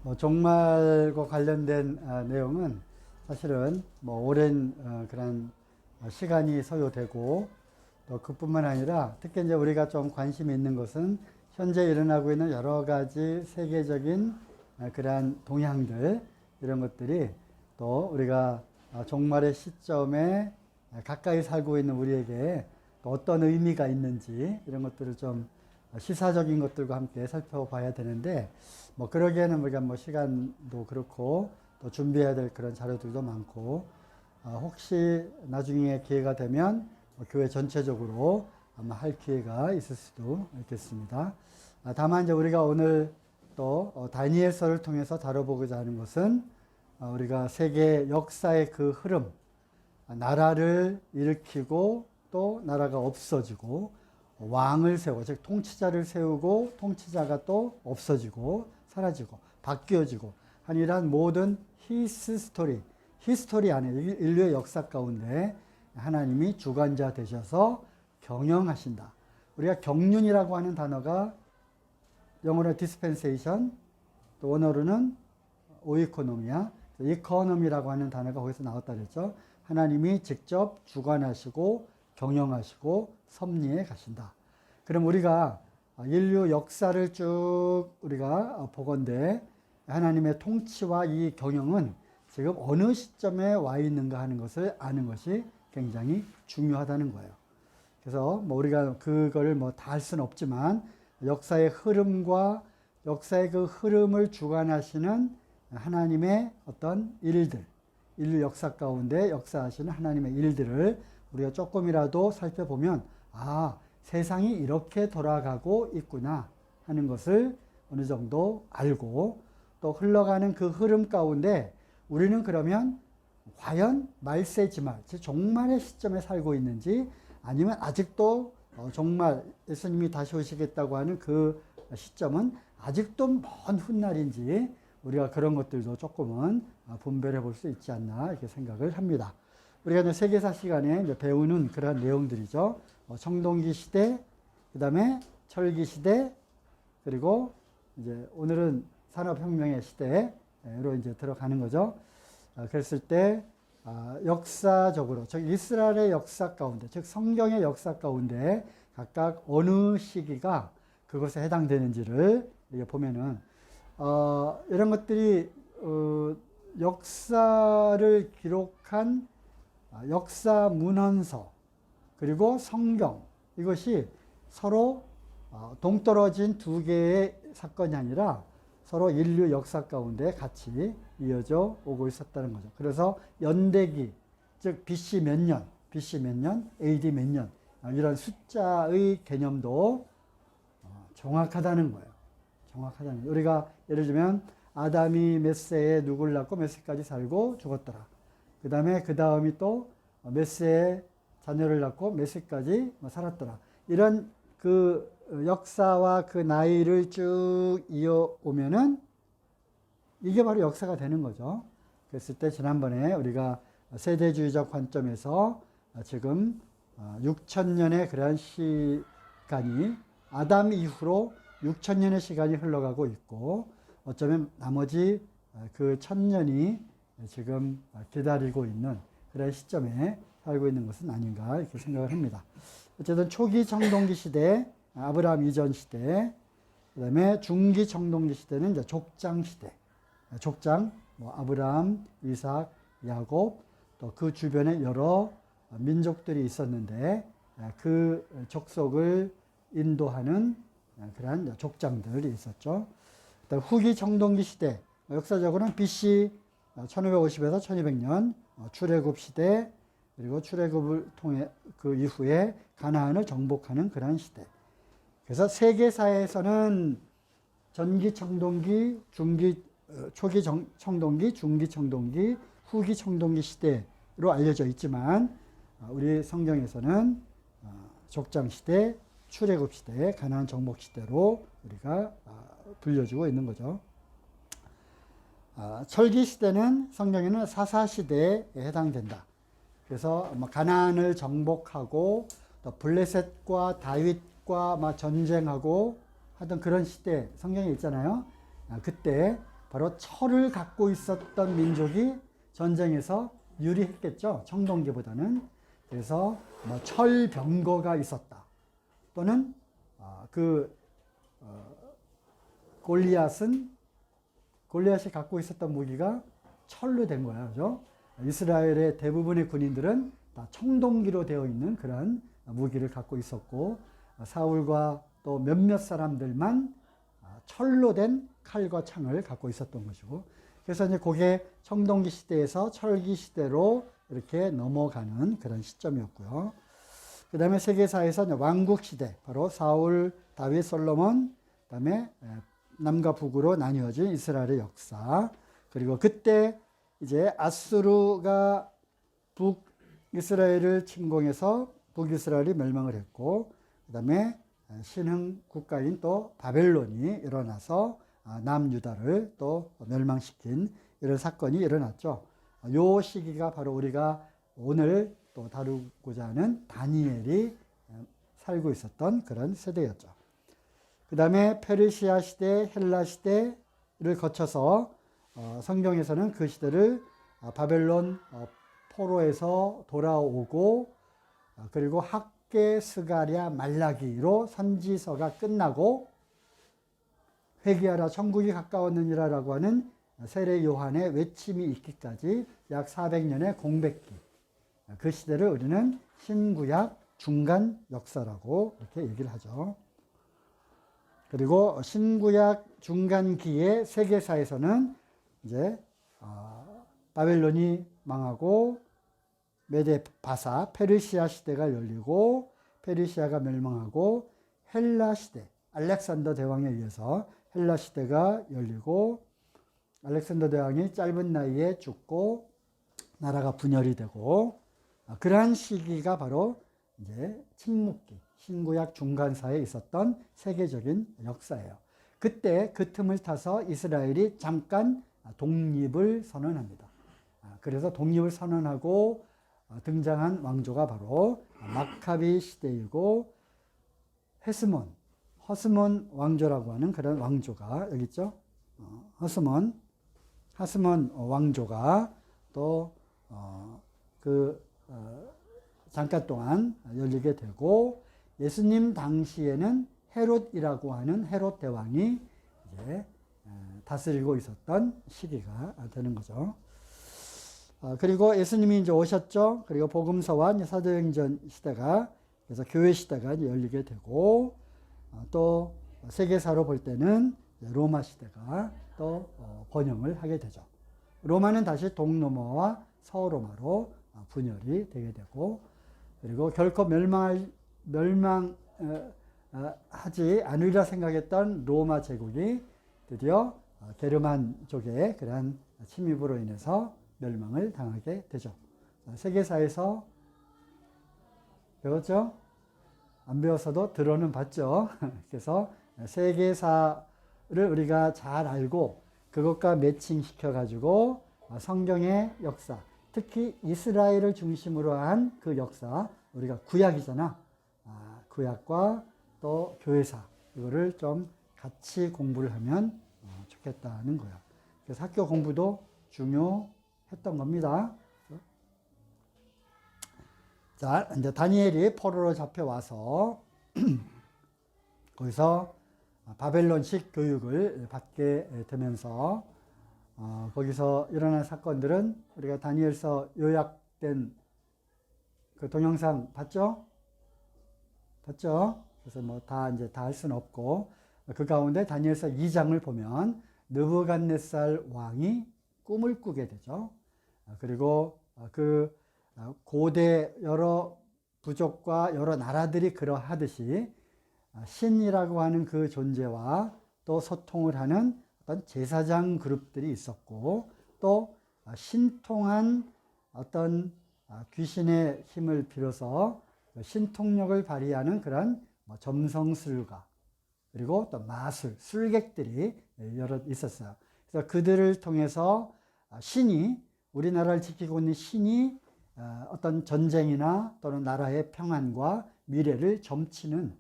뭐 종말과 관련된 내용은 사실은 뭐 오랜 그런 시간이 소요되고 또 그뿐만 아니라 특히 이제 우리가 좀 관심이 있는 것은 현재 일어나고 있는 여러 가지 세계적인 그러한 동향들 이런 것들이 또 우리가 종말의 시점에 가까이 살고 있는 우리에게 또 어떤 의미가 있는지 이런 것들을 좀 시사적인 것들과 함께 살펴봐야 되는데 뭐 그러기에는 우리가 뭐 시간도 그렇고 또 준비해야 될 그런 자료들도 많고 혹시 나중에 기회가 되면 교회 전체적으로 아마 할 기회가 있을 수도 있겠습니다. 다만 이제 우리가 오늘 또 다니엘서를 통해서 다뤄보고자 하는 것은 우리가 세계 역사의 그 흐름, 나라를 일으키고 또 나라가 없어지고 왕을 세우고 즉 통치자를 세우고 통치자가 또 없어지고 사라지고 바뀌어지고 한 이러한 모든 히스토리 안에 인류의 역사 가운데 하나님이 주관자 되셔서 경영하신다. 우리가 경륜이라고 하는 단어가 영어로 dispensation, 또 원어로는 오이코노미아, 이코노미라고 하는 단어가 거기서 나왔다 그랬죠. 하나님이 직접 주관하시고 경영하시고 섭리해 가신다. 그럼 우리가 인류 역사를 쭉 우리가 보건대 하나님의 통치와 이 경영은 지금 어느 시점에 와 있는가 하는 것을 아는 것이 굉장히 중요하다는 거예요. 그래서 뭐 우리가 그거를 뭐 다 할 수는 없지만 역사의 흐름과 역사의 그 흐름을 주관하시는 하나님의 어떤 일들, 인류 역사 가운데 역사하시는 하나님의 일들을 우리가 조금이라도 살펴보면 세상이 이렇게 돌아가고 있구나 하는 것을 어느 정도 알고 또 흘러가는 그 흐름 가운데 우리는 그러면 과연 말세지말, 즉 종말의 시점에 살고 있는지 아니면 아직도 정말 예수님이 다시 오시겠다고 하는 그 시점은 아직도 먼 훗날인지 우리가 그런 것들도 조금은 분별해 볼 수 있지 않나 이렇게 생각을 합니다. 우리가 이제 세계사 시간에 이제 배우는 그런 내용들이죠. 청동기 시대, 그 다음에 철기 시대, 그리고 이제 오늘은 산업혁명의 시대로 이제 들어가는 거죠. 그랬을 때 역사적으로 즉 이스라엘의 역사 가운데 즉 성경의 역사 가운데 각각 어느 시기가 그것에 해당되는지를 이렇게 보면은 이런 것들이 역사를 기록한 역사 문헌서 그리고 성경 이것이 서로 동떨어진 두 개의 사건이 아니라 서로 인류 역사 가운데 같이 이어져 오고 있었다는 거죠. 그래서 연대기, 즉 BC 몇 년, AD 몇 년 이런 숫자의 개념도 정확하다는 거예요. 정확하다는 거예요. 우리가 예를 들면 아담이 몇 세에 누구를 낳고 몇 세까지 살고 죽었더라. 그 다음이 또 몇 세에 자녀를 낳고 몇 세까지 살았더라. 이런 그 역사와 그 나이를 쭉 이어오면은 이게 바로 역사가 되는 거죠. 그랬을 때 지난번에 우리가 세대주의적 관점에서 지금 6천년의 그러한 시간이 아담 이후로 6천년의 시간이 흘러가고 있고 어쩌면 나머지 그 1000년이 지금 기다리고 있는 그런 시점에 살고 있는 것은 아닌가 이렇게 생각을 합니다. 어쨌든 초기 청동기 시대, 아브라함 이전 시대, 그 다음에 중기 청동기 시대는 이제 족장 시대. 족장, 아브라함, 이삭, 야곱, 또 그 주변에 여러 민족들이 있었는데 그 족속을 인도하는 그러한 족장들이 있었죠. 그다음 후기 청동기 시대, 역사적으로는 BC 1550에서 1200년 출애굽 시대, 그리고 출애굽을 통해 그 이후에 가나안을 정복하는 그런 시대. 그래서 세계사에서는 전기 청동기, 초기 청동기, 중기 청동기, 후기 청동기 시대로 알려져 있지만 우리 성경에서는 족장 시대, 출애굽 시대, 가나안 정복 시대로 우리가 불려주고 있는 거죠. 철기 시대는 성경에는 사사 시대에 해당된다. 그래서 가나안을 정복하고 또 블레셋과 다윗과 막 전쟁하고 하던 그런 시대 성경에 있잖아요. 그때 바로 철을 갖고 있었던 민족이 전쟁에서 유리했겠죠. 청동기보다는. 그래서 뭐 철병거가 있었다. 또는 골리앗이 갖고 있었던 무기가 철로 된 거야. 그죠? 이스라엘의 대부분의 군인들은 다 청동기로 되어 있는 그런 무기를 갖고 있었고, 사울과 또 몇몇 사람들만 철로 된 칼과 창을 갖고 있었던 것이고, 그래서 이제 그게 청동기 시대에서 철기 시대로 이렇게 넘어가는 그런 시점이었고요. 그 다음에 세계사에서 왕국 시대, 바로 사울, 다윗, 솔로몬, 그 다음에 남과 북으로 나뉘어진 이스라엘의 역사. 그리고 그때 이제 아수르가 북이스라엘을 침공해서 북이스라엘이 멸망을 했고, 그 다음에 신흥 국가인 또 바벨론이 일어나서 남유다를 또 멸망시킨 이런 사건이 일어났죠. 요 시기가 바로 우리가 오늘 또 다루고자 하는 다니엘이 살고 있었던 그런 세대였죠. 그 다음에 페르시아 시대, 헬라 시대를 거쳐서 성경에서는 그 시대를 바벨론 포로에서 돌아오고, 그리고 학개, 스가랴, 말라기로 선지서가 끝나고 회개하라 천국이 가까웠느니라 라고 하는 세례 요한의 외침이 있기까지 약 400년의 공백기, 그 시대를 우리는 신구약 중간 역사라고 이렇게 얘기를 하죠. 그리고 신구약 중간기의 세계사에서는 이제 바벨론이 망하고 메데 바사 페르시아 시대가 열리고, 페르시아가 멸망하고 헬라 시대, 알렉산더 대왕에 의해서 헬라 시대가 열리고, 알렉산더 대왕이 짧은 나이에 죽고 나라가 분열이 되고, 그러한 시기가 바로 이제 침묵기, 신구약 중간사에 있었던 세계적인 역사예요. 그때 그 틈을 타서 이스라엘이 잠깐 독립을 선언합니다. 그래서 독립을 선언하고 등장한 왕조가 바로 마카비 시대이고, 허스몬 왕조라고 하는 그런 왕조가 여기 있죠. 허스몬 왕조가 또 잠깐 동안 열리게 되고, 예수님 당시에는 헤롯이라고 하는 헤롯 대왕이 이제 다스리고 있었던 시기가 되는 거죠. 그리고 예수님이 이제 오셨죠. 그리고 복음서와 사도행전 시대가, 그래서 교회 시대가 이제 열리게 되고, 또 세계사로 볼 때는 로마 시대가 또 번영을 하게 되죠. 로마는 다시 동로마와 서로마로 분열이 되게 되고, 그리고 결코 멸망하지 않으리라 생각했던 로마 제국이 드디어 게르만족의 그러한 침입으로 인해서 멸망을 당하게 되죠. 세계사에서 배웠죠? 안 배웠어도 들어는 봤죠. 그래서 세계사를 우리가 잘 알고 그것과 매칭시켜 가지고 성경의 역사, 특히 이스라엘을 중심으로 한 그 역사, 우리가 구약이잖아. 구약과 또 교회사, 이거를 좀 같이 공부를 하면 좋겠다는 거야. 그래서 학교 공부도 중요했던 겁니다. 자, 이제 다니엘이 포로로 잡혀와서 거기서 바벨론식 교육을 받게 되면서 거기서 일어난 사건들은 우리가 다니엘서 요약된 그 동영상 봤죠? 그래서 뭐 이제 다 할 수는 없고, 그 가운데 다니엘서 2장을 보면 느부갓네살 왕이 꿈을 꾸게 되죠. 그리고 그 고대 여러 부족과 여러 나라들이 그러하듯이 신이라고 하는 그 존재와 또 소통을 하는 어떤 제사장 그룹들이 있었고, 또 신통한 어떤 귀신의 힘을 빌어서 신통력을 발휘하는 그런 점성술가, 그리고 또 마술, 술객들이 여러 있었어요. 그래서 그들을 통해서 신이, 우리나라를 지키고 있는 신이 어떤 전쟁이나 또는 나라의 평안과 미래를 점치는,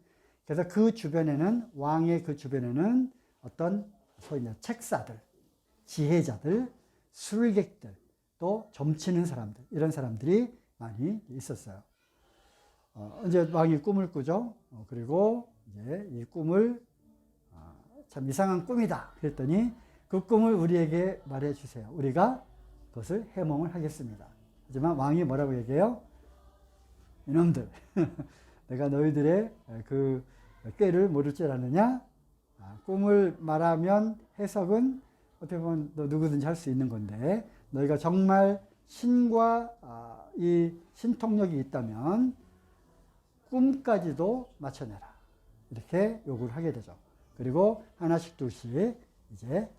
그래서 그 주변에는, 왕의 그 주변에는 어떤 소위 책사들, 지혜자들, 술객들, 또 점치는 사람들, 이런 사람들이 많이 있었어요. 이제 왕이 꿈을 꾸죠. 그리고 이제 이 꿈을 참 이상한 꿈이다 그랬더니 그 꿈을 우리에게 말해 주세요. 우리가 그것을 해몽을 하겠습니다. 하지만 왕이 뭐라고 얘기해요? 이놈들, 내가 너희들의 그 꾀를 모를 줄 아느냐? 꿈을 말하면 해석은 어떻게 보면 누구든지 할 수 있는 건데, 너희가 정말 신과 이 신통력이 있다면 꿈까지도 맞춰내라. 이렇게 요구를 하게 되죠. 그리고 하나씩 둘씩 이제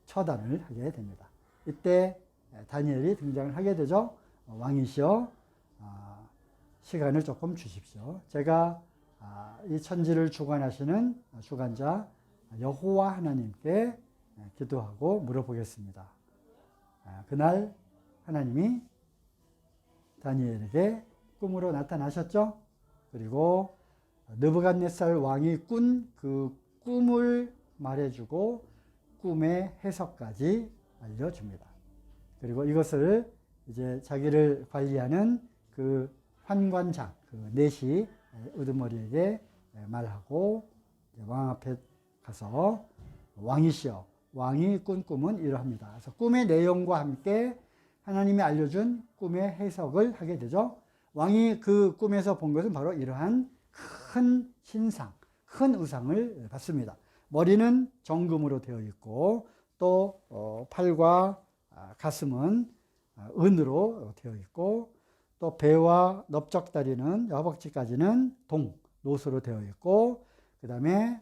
처단을 하게 됩니다. 이때 다니엘이 등장을 하게 되죠. 왕이시여, 시간을 조금 주십시오. 제가 이 천지를 주관하시는 주관자 여호와 하나님께 기도하고 물어보겠습니다. 그날 하나님이 다니엘에게 꿈으로 나타나셨죠. 그리고 느부갓네살 왕이 꾼 그 꿈을 말해주고 꿈의 해석까지 알려줍니다. 그리고 이것을 이제 자기를 관리하는 그 환관장, 그 넷이 우두머리에게 말하고 왕 앞에 가서 왕이시여, 왕이 꾼 꿈은 이러합니다. 그래서 꿈의 내용과 함께 하나님이 알려준 꿈의 해석을 하게 되죠. 왕이 그 꿈에서 본 것은 바로 이러한 큰 신상, 큰 우상을 봤습니다. 머리는 정금으로 되어 있고 또 팔과 가슴은 은으로 되어 있고 또 배와 넓적다리는 허벅지까지는 노수로 되어 있고 그 다음에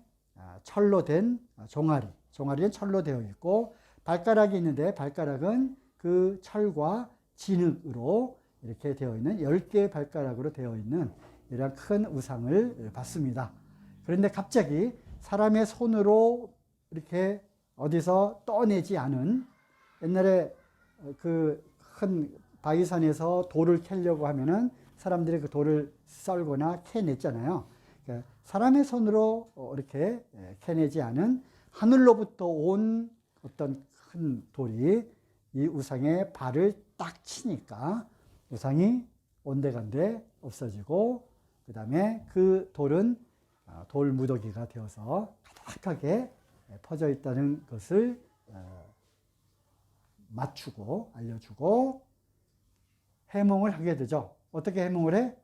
철로 된 종아리는 철로 되어 있고 발가락이 있는데 발가락은 그 철과 진흙으로 이렇게 되어 있는 10개의 발가락으로 되어 있는 이런 큰 우상을 봤습니다. 그런데 갑자기 사람의 손으로 이렇게 어디서 떠내지 않은, 옛날에 그 큰 바위산에서 돌을 캐려고 하면은 사람들이 그 돌을 썰거나 캐냈잖아요. 그러니까 사람의 손으로 이렇게 캐내지 않은 하늘로부터 온 어떤 큰 돌이 이 우상의 발을 딱 치니까 우상이 온데간데 없어지고, 그 다음에 그 돌은 돌 무더기가 되어서 가득하게 퍼져 있다는 것을 맞추고 알려주고 해몽을 하게 되죠. 어떻게 해몽을 해?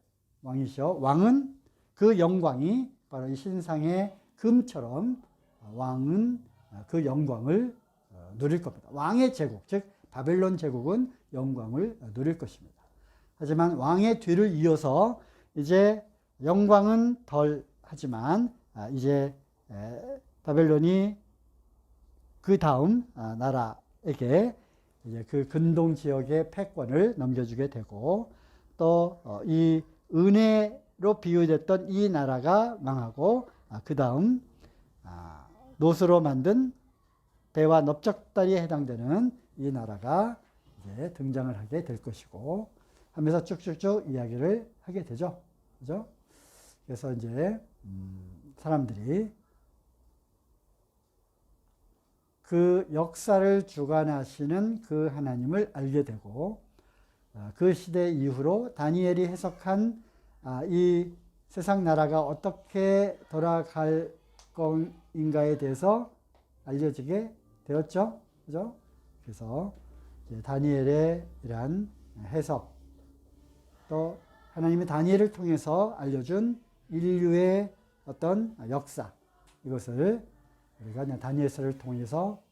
왕이시여, 왕은 그 영광이 바로 이 신상의 금처럼 왕은 그 영광을 누릴 겁니다. 왕의 제국, 즉 바벨론 제국은 영광을 누릴 것입니다. 하지만 왕의 뒤를 이어서 이제 영광은 덜 하지만 이제 바벨론이 그 다음 나라에게 이제 그 근동 지역의 패권을 넘겨주게 되고, 또 이 은혜로 비유됐던 이 나라가 망하고 그 다음 노스로 만든 배와 넓적다리에 해당되는 이 나라가 이제 등장을 하게 될 것이고 하면서 쭉쭉쭉 이야기를 하게 되죠. 그죠? 그래서 이제 사람들이 그 역사를 주관하시는 그 하나님을 알게 되고, 그 시대 이후로 다니엘이 해석한 이 세상 나라가 어떻게 돌아갈 것인가에 대해서 알려지게 되었죠. 그죠? 그래서 이제 다니엘의 이러한 해석, 또 하나님이 다니엘을 통해서 알려준 인류의 어떤 역사, 이것을 우리가 다니엘서를 통해서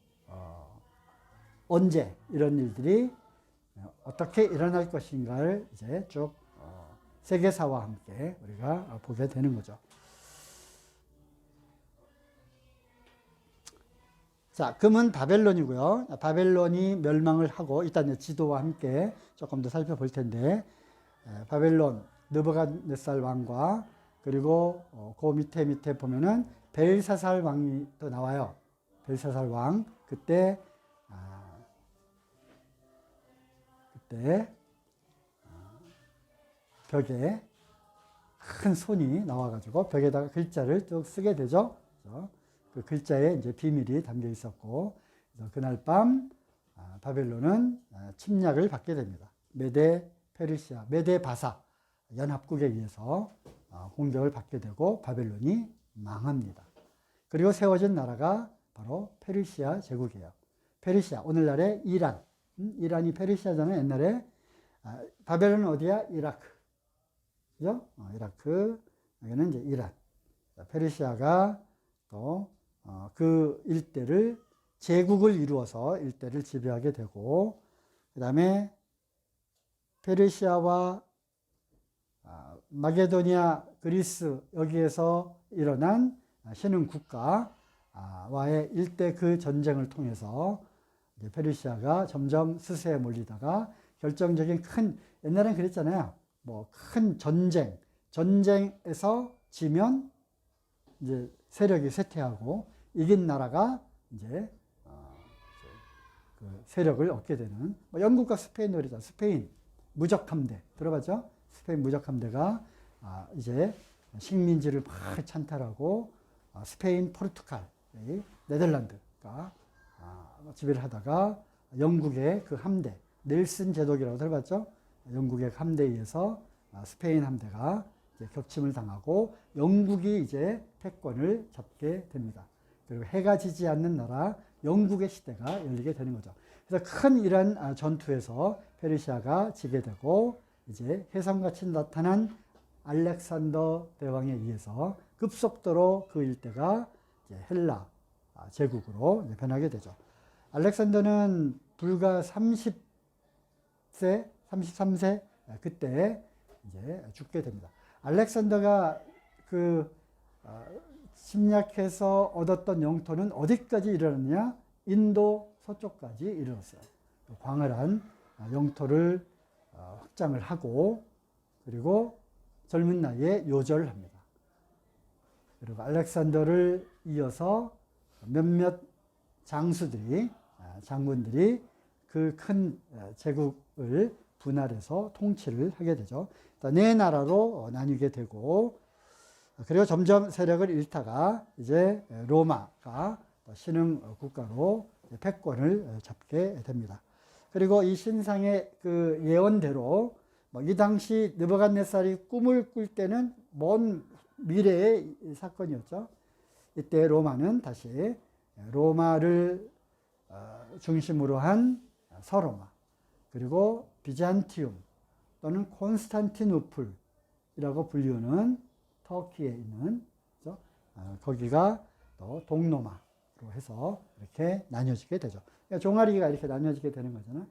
언제 이런 일들이 어떻게 일어날 것인가를 이제 쭉 세계사와 함께 우리가 보게 되는 거죠. 자, 금은 바벨론이고요. 바벨론이 멸망을 하고 일단 지도와 함께 조금 더 살펴볼 텐데, 바벨론 느부갓네살 왕과 그리고 그 밑에 보면은 벨사살 왕이 또 나와요. 벨사살 왕. 그때 벽에 큰 손이 나와가지고 벽에다가 글자를 쭉 쓰게 되죠. 그렇죠? 그 글자에 이제 비밀이 담겨 있었고, 그래서 그날 밤 바벨론은 침략을 받게 됩니다. 메데 페르시아, 메데 바사 연합국에 의해서 공격을 받게 되고 바벨론이 망합니다. 그리고 세워진 나라가 바로 페르시아 제국이에요. 페르시아, 오늘날의 이란. 이란이 페르시아잖아요. 옛날에. 바벨론은 어디야? 이라크. 그죠? 이라크. 여기는 이제 이란. 페르시아가 또 그 일대를 제국을 이루어서 일대를 지배하게 되고, 그 다음에 페르시아와 마게도니아, 그리스 여기에서 일어난 신흥 국가와의 일대 그 전쟁을 통해서 페르시아가 점점 스세에 몰리다가 결정적인 큰, 옛날엔 그랬잖아요. 뭐 큰 전쟁에서 지면 이제 세력이 쇠퇴하고 이긴 나라가 이제 그 세력을 얻게 되는, 뭐 영국과 스페인 노래죠. 스페인 무적함대 들어봤죠? 스페인 무적함대가 이제 식민지를 막 찬탈하고 스페인, 포르투갈, 네덜란드가 지배를 하다가 영국의 그 함대, 넬슨 제독이라고 들어봤죠? 영국의 함대에 의해서 스페인 함대가 이제 격침을 당하고 영국이 이제 패권을 잡게 됩니다. 그리고 해가 지지 않는 나라 영국의 시대가 열리게 되는 거죠. 그래서 큰 이란 전투에서 페르시아가 지게 되고, 이제 혜성같이 나타난 알렉산더 대왕에 의해서 급속도로 그 일대가 이제 헬라 제국으로 변하게 되죠. 알렉산더는 불과 30세, 33세 그때 이제 죽게 됩니다. 알렉산더가 그 침략해서 얻었던 영토는 어디까지 이르렀느냐? 인도 서쪽까지 이르렀어요. 광활한 영토를 확장을 하고, 그리고 젊은 나이에 요절을 합니다. 그리고 알렉산더를 이어서 몇몇 장군들이 그 큰 제국을 분할해서 통치를 하게 되죠. 네 나라로 나뉘게 되고, 그리고 점점 세력을 잃다가 이제 로마가 신흥 국가로 패권을 잡게 됩니다. 그리고 이 신상의 그 예언대로 이 당시 느부갓네살이 꿈을 꿀 때는 먼 미래의 사건이었죠. 이때 로마는 다시 로마를 중심으로 한 서로마, 그리고 비잔티움 또는 콘스탄티노플이라고 불리우는 터키에 있는, 그렇죠? 거기가 또 동로마로 해서 이렇게 나뉘어지게 되죠. 그러니까 종아리가 이렇게 나뉘어지게 되는 거잖아요.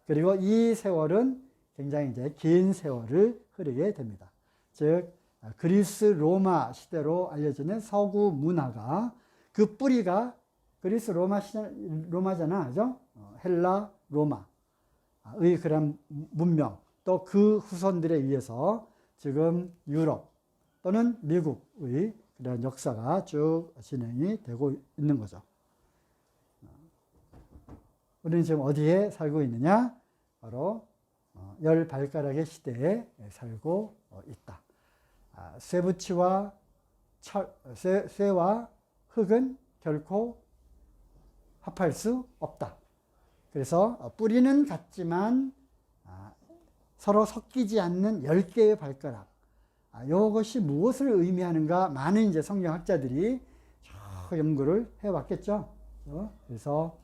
그리고 이 세월은 굉장히 이제 긴 세월을 흐르게 됩니다. 즉 그리스 로마 시대로 알려지는 서구 문화가, 그 뿌리가 그리스 로마잖아, 그죠? 헬라 로마의 그런 문명, 또 그 후손들에 의해서 지금 유럽 또는 미국의 그런 역사가 쭉 진행이 되고 있는 거죠. 우리는 지금 어디에 살고 있느냐? 바로 열 발가락의 시대에 살고 있다. 쇠붙이와 쇠와 흙은 결코 합할 수 없다. 그래서 뿌리는 같지만 서로 섞이지 않는 10개의 발가락. 이것이 무엇을 의미하는가? 많은 이제 성경학자들이 연구를 해왔겠죠. 그래서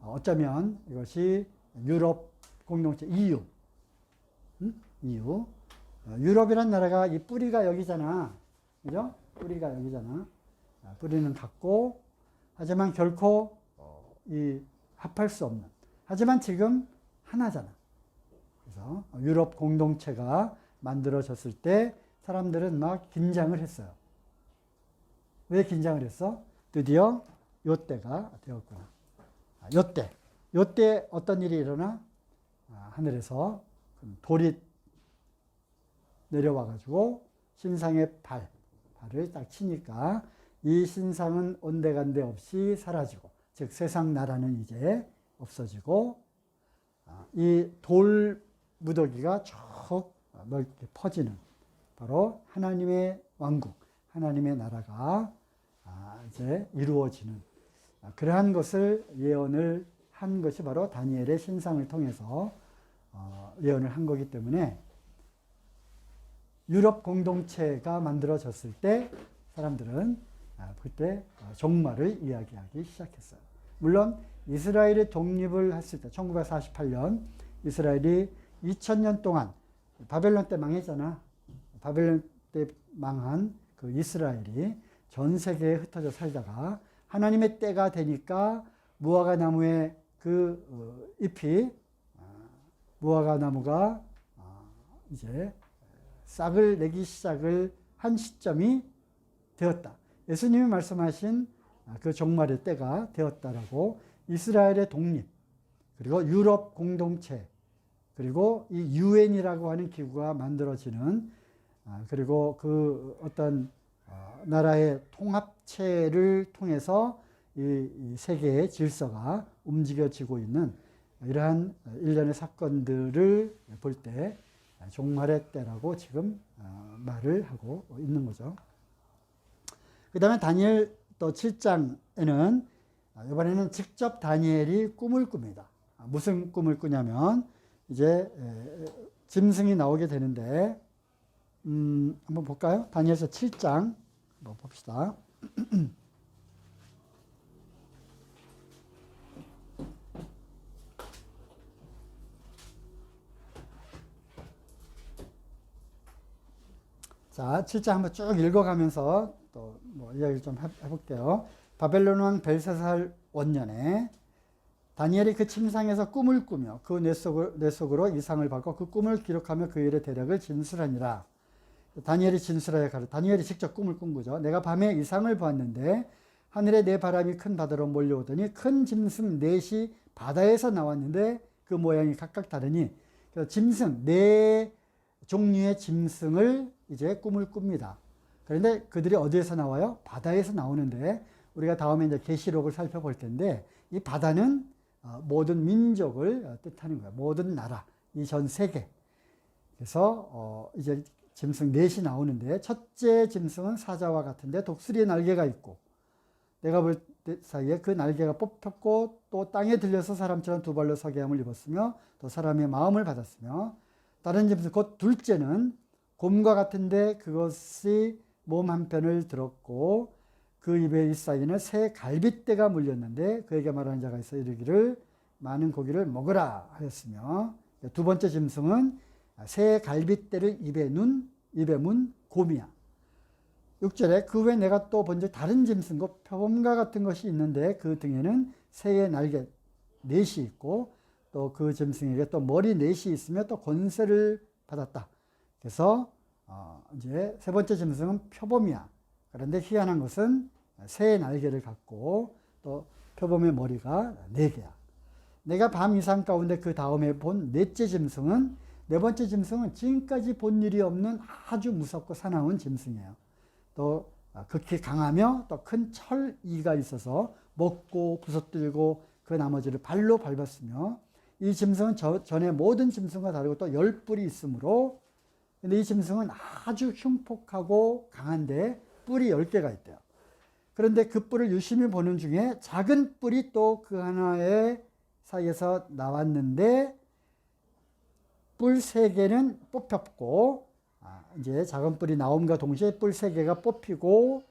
어쩌면 이것이 유럽 공동체 EU, 유럽이란 나라가 이 뿌리가 여기잖아, 그죠? 뿌리가 여기잖아. 뿌리는 같고, 하지만 결코 이 합할 수 없는. 하지만 지금 하나잖아. 그래서 유럽 공동체가 만들어졌을 때 사람들은 막 긴장을 했어요. 왜 긴장을 했어? 드디어 요때가 되었구나. 요때 어떤 일이 일어나? 하늘에서 돌이 내려와가지고 신상의 발을 딱 치니까 이 신상은 온데간데 없이 사라지고, 즉 세상 나라는 이제 없어지고, 이 돌 무더기가 쭉 넓게 퍼지는 바로 하나님의 왕국, 하나님의 나라가 이제 이루어지는 그러한 것을 예언을 한 것이 바로 다니엘의 신상을 통해서 예언을 한 거기 때문에 유럽 공동체가 만들어졌을 때 사람들은 그때 종말을 이야기하기 시작했어요. 물론 이스라엘이 독립을 했을 때 1948년 이스라엘이 2000년 동안 바벨론 때 망했잖아. 바벨론 때 망한 그 이스라엘이 전 세계에 흩어져 살다가 하나님의 때가 되니까 무화과 나무의 그 잎이 무화과 나무가 이제 싹을 내기 시작을 한 시점이 되었다. 예수님이 말씀하신 그 종말의 때가 되었다라고 이스라엘의 독립, 그리고 유럽 공동체, 그리고 이 유엔이라고 하는 기구가 만들어지는 그리고 그 어떤 나라의 통합체를 통해서 이 세계의 질서가 움직여지고 있는 이러한 일련의 사건들을 볼 때 종말의 때라고 지금 말을 하고 있는 거죠. 그 다음에 다니엘 또 7장에는 이번에는 직접 다니엘이 꿈을 꿉니다. 무슨 꿈을 꾸냐면 이제 짐승이 나오게 되는데 한번 볼까요? 다니엘서 7장 한번 봅시다. 자, 7장 한번 쭉 읽어가면서 또 뭐 이야기를 좀 해볼게요. 바벨론 왕 벨사살 원년에 다니엘이 그 침상에서 꿈을 꾸며 그 뇌 속으로 이상을 받고 그 꿈을 기록하며 그 일의 대략을 진술하니라. 다니엘이 진술하여 가르. 다니엘이 직접 꿈을 꾼 거죠. 내가 밤에 이상을 보았는데 하늘에 네 바람이 큰 바다로 몰려오더니 큰 짐승 넷이 바다에서 나왔는데 그 모양이 각각 다르니 짐승 네 종류의 짐승을 이제 꿈을 꿉니다. 그런데 그들이 어디에서 나와요? 바다에서 나오는데 우리가 다음에 이제 계시록을 살펴볼 텐데 이 바다는 모든 민족을 뜻하는 거예요. 모든 나라, 이 전 세계. 그래서 이제 짐승 넷이 나오는데 첫째 짐승은 사자와 같은데 독수리의 날개가 있고 내가 볼 때 사이에 그 날개가 뽑혔고 또 땅에 들려서 사람처럼 두 발로 서게 함을 입었으며 또 사람의 마음을 받았으며 다른 짐승 곧 둘째는 곰과 같은데 그것이 몸 한편을 들었고 그 입에 잇사이는 새 갈빗대가 물렸는데 그에게 말하는 자가 있어 이르기를 많은 고기를 먹으라 하였으며 두 번째 짐승은 새 갈빗대를 입에 문 곰이야. 6절에 그 후에 내가 또 본즉 다른 짐승과 표범과 같은 것이 있는데 그 등에는 새의 날개 넷이 있고 또 그 짐승에게 또 머리 넷이 있으며 또 권세를 받았다. 그래서 이제 세 번째 짐승은 표범이야. 그런데 희한한 것은 새의 날개를 갖고 또 표범의 머리가 4개야. 내가 밤 이상 가운데 그 다음에 본 넷째 짐승은 네 번째 짐승은 지금까지 본 일이 없는 아주 무섭고 사나운 짐승이에요. 또 극히 강하며 또 큰 철이가 있어서 먹고 부서뜨리고 그 나머지를 발로 밟았으며 이 짐승은 전에 모든 짐승과 다르고 또 10뿔이 있으므로 근데 이 짐승은 아주 흉폭하고 강한데 뿔이 10개가 있대요. 그런데 그 뿔을 유심히 보는 중에 작은 뿔이 또 그 하나의 사이에서 나왔는데 뿔 3개는 뽑혔고 이제 작은 뿔이 나옴과 동시에 뿔 3개가 뽑히고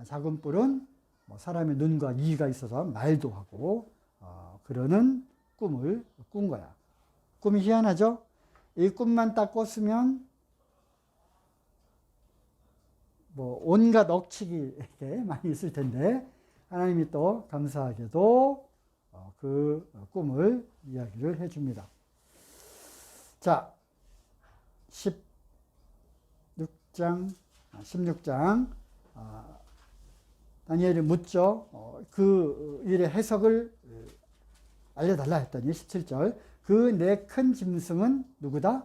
작은 뿔은 뭐 사람의 눈과 이가 있어서 말도 하고 그러는 꿈을 꾼 거야. 꿈이 희한하죠? 이 꿈만 딱 꿨으면 뭐 온갖 억측이 이렇게 많이 있을 텐데 하나님이 또 감사하게도 그 꿈을 이야기를 해줍니다. 자, 16장 다니엘이 묻죠. 그 일의 해석을 알려달라 했더니 17절 그 내 큰 짐승은 누구다?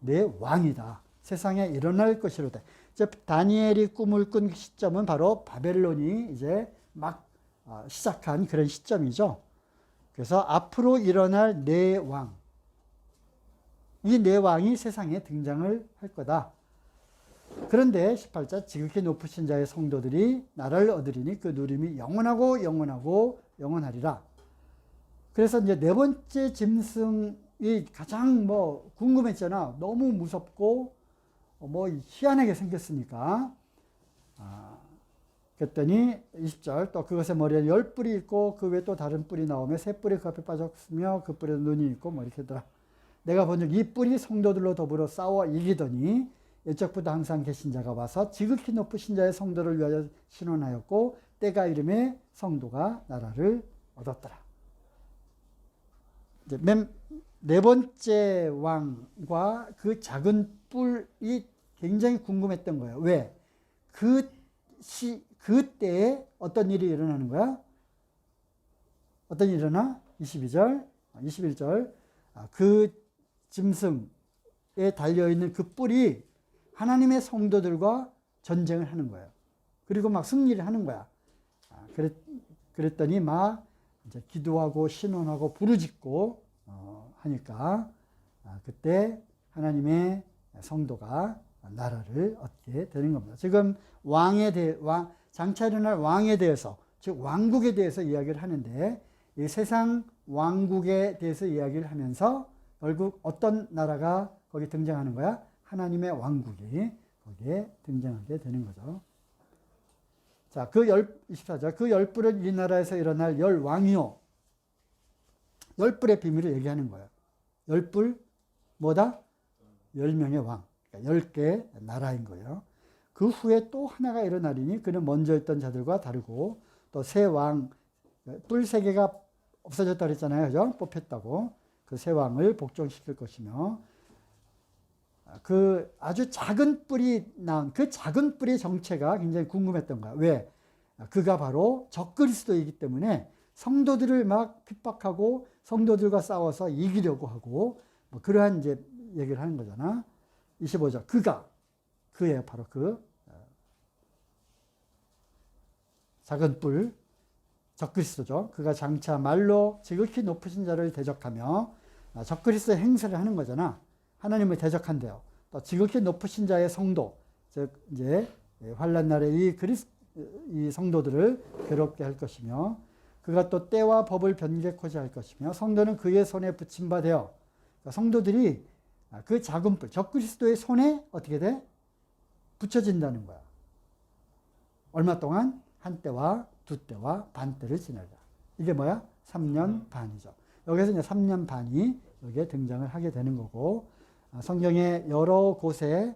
내 왕이다. 세상에 일어날 것이로다. 다니엘이 꿈을 꾼 시점은 바로 바벨론이 이제 막 시작한 그런 시점이죠. 그래서 앞으로 일어날 내 왕, 이 내 왕이 세상에 등장을 할 거다. 그런데 18절 지극히 높으신 자의 성도들이 나라를 얻으리니 그 누림이 영원하고 영원하고 영원하리라. 그래서 이제 네 번째 짐승이 가장 뭐 궁금했잖아. 너무 무섭고 뭐 희한하게 생겼으니까. 그랬더니 20절 또 그것의 머리에 10뿔이 있고 그 외에 또 다른 뿔이 나오며 새 뿔이 그 앞에 빠졌으며 그 뿔에 눈이 있고 뭐 이렇게 더라. 내가 본즉 이 뿔이 성도들로 더불어 싸워 이기더니 옛적부터 항상 계신 자가 와서 지극히 높으신 자의 성도를 위하여 신원하였고 때가 이름에 성도가 나라를 얻었더라. 이제 네 번째 왕과 그 작은 뿔이 굉장히 궁금했던 거예요. 왜? 그때에 어떤 일이 일어나는 거야? 어떤 일이 일어나? 21절. 그 짐승에 달려있는 그 뿔이 하나님의 성도들과 전쟁을 하는 거예요. 그리고 막 승리를 하는 거야. 그랬더니 막 이제 기도하고 신원하고 부르짖고 하니까 그때 하나님의 성도가 나라를 얻게 되는 겁니다. 지금 장차 일어날 왕에 대해서, 즉 왕국에 대해서 이야기를 하는데 이 세상 왕국에 대해서 이야기를 하면서 결국 어떤 나라가 거기 등장하는 거야? 하나님의 왕국이 거기에 등장하게 되는 거죠. 자, 24절. 그 10뿔은 이 나라에서 일어날 10왕이요. 10뿔의 비밀을 얘기하는 거예요. 10뿔, 뭐다? 10명의 왕. 그러니까 10개의 나라인 거예요. 그 후에 또 하나가 일어나리니 그는 먼저 있던 자들과 다르고 또 새 왕, 뿔 3개가 없어졌다 그랬잖아요. 그죠? 뽑혔다고. 그 새 왕을 복종시킬 것이며 그 아주 작은 뿔이 나온 그 작은 뿔의 정체가 굉장히 궁금했던 거야. 왜? 그가 바로 적그리스도이기 때문에 성도들을 막 핍박하고 성도들과 싸워서 이기려고 하고 뭐 그러한 이제 얘기를 하는 거잖아. 25절. 그예요. 바로 그 작은 뿔 적그리스도죠. 그가 장차 말로 지극히 높으신 자를 대적하며 적그리스도의 행세를 하는 거잖아. 하나님을 대적한대요. 또 지극히 높으신 자의 성도, 즉 이제 환난 날에 이 성도들을 괴롭게 할 것이며, 그가 또 때와 법을 변개코자 할 것이며, 성도는 그의 손에 붙임 바 되어, 그러니까 성도들이 그 작은 뿔, 적그리스도의 손에 어떻게 돼? 붙여진다는 거야. 얼마 동안? 한 때와 두 때와 반 때를 지내라. 이게 뭐야? 3년 반이죠. 여기서 이제 3년 반이 여기에 등장을 하게 되는 거고, 성경의 여러 곳에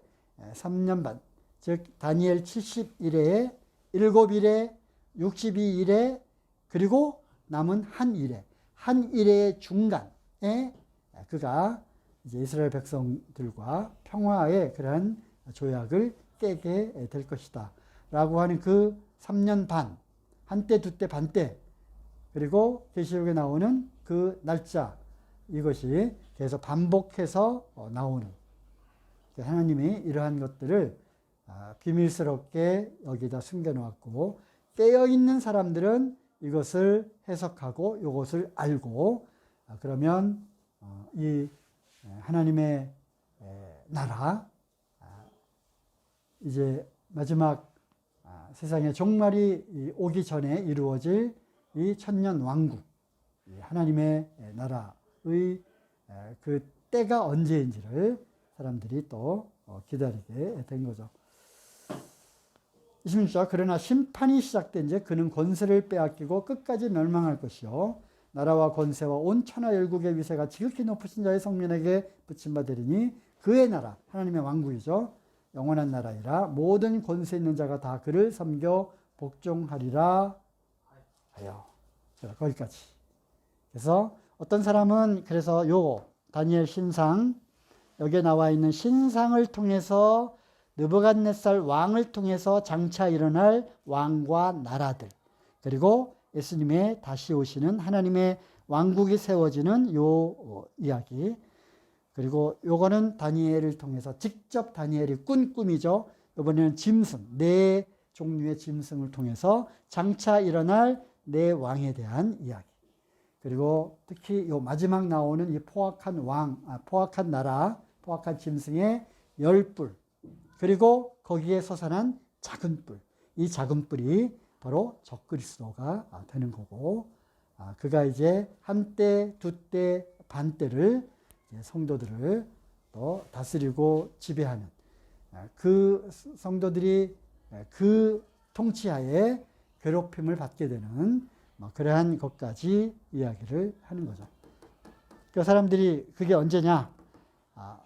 3년 반, 즉 다니엘 71회에 7일에 62일에 그리고 남은 한 일의 중간에 그가 이제 이스라엘 백성들과 평화의 그러한 조약을 깨게 될 것이다 라고 하는 그 3년 반, 한때, 두때, 반때, 그리고 계시록에 나오는 그 날짜, 이것이 계속 반복해서 나오는, 하나님이 이러한 것들을 비밀스럽게 여기다 숨겨놓았고, 깨어있는 사람들은 이것을 해석하고 이것을 알고, 그러면 이 하나님의 나라, 이제 마지막 세상의 종말이 오기 전에 이루어질 이 천년 왕국, 하나님의 나라의 그 때가 언제인지를 사람들이 또 기다리게 된 거죠. 26절. 그러나 심판이 시작된 지 그는 권세를 빼앗기고 끝까지 멸망할 것이요 나라와 권세와 온 천하 열국의 위세가 지극히 높으신 자의 성민에게 붙임바 되리니 그의 나라, 하나님의 왕국이죠, 영원한 나라이라 모든 권세 있는 자가 다 그를 섬겨 복종하리라 하여. 거기까지. 그래서 어떤 사람은 그래서 요 다니엘 신상, 여기에 나와 있는 신상을 통해서 느부갓네살 왕을 통해서 장차 일어날 왕과 나라들, 그리고 예수님의 다시 오시는 하나님의 왕국이 세워지는 요 이야기, 그리고 요거는 다니엘을 통해서 직접 다니엘이 꾼 꿈이죠. 이번에는 짐승, 네 종류의 짐승을 통해서 장차 일어날 네 왕에 대한 이야기. 그리고 특히 요 마지막 나오는 이 포악한 왕, 포악한 나라, 포악한 짐승의 10뿔, 그리고 거기에 솟아난 작은 뿔, 이 작은 뿔이 바로 적그리스도가 되는 거고, 그가 이제 한때, 두때, 반때를 성도들을 또 다스리고 지배하는 그 성도들이 그 통치하에 괴롭힘을 받게 되는 그러한 것까지 이야기를 하는 거죠. 그 사람들이 그게 언제냐?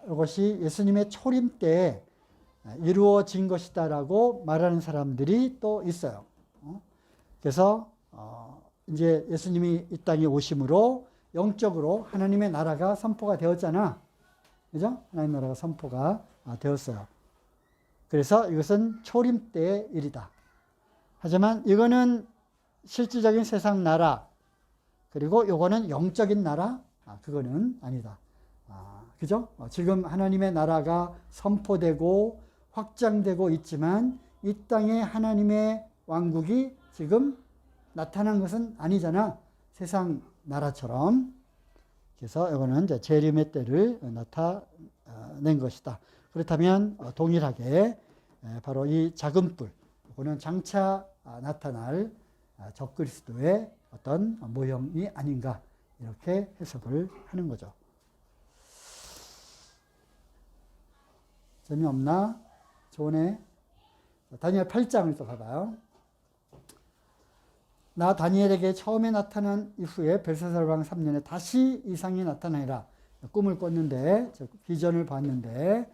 이것이 예수님의 초림 때 이루어진 것이다라고 말하는 사람들이 또 있어요. 그래서 이제 예수님이 이 땅에 오심으로 영적으로 하나님의 나라가 선포가 되었잖아. 그죠? 하나님의 나라가 선포가 되었어요. 그래서 이것은 초림 때의 일이다. 하지만 이거는 실질적인 세상 나라, 그리고 이거는 영적인 나라, 그거는 아니다. 그죠? 지금 하나님의 나라가 선포되고 확장되고 있지만 이 땅에 하나님의 왕국이 지금 나타난 것은 아니잖아. 세상 나라처럼. 그래서 이거는 이제 재림의 때를 나타낸 것이다. 그렇다면 동일하게 바로 이 작은 뿔, 이거는 장차 나타날 적그리스도의 어떤 모형이 아닌가, 이렇게 해석을 하는 거죠. 재미없나? 좋네. 다니엘 8장을 또 봐봐요. 나 다니엘에게 처음에 나타난 이후에 벨사살 왕 3년에 다시 이상이 나타나니라. 꿈을 꿨는데, 비전을 봤는데,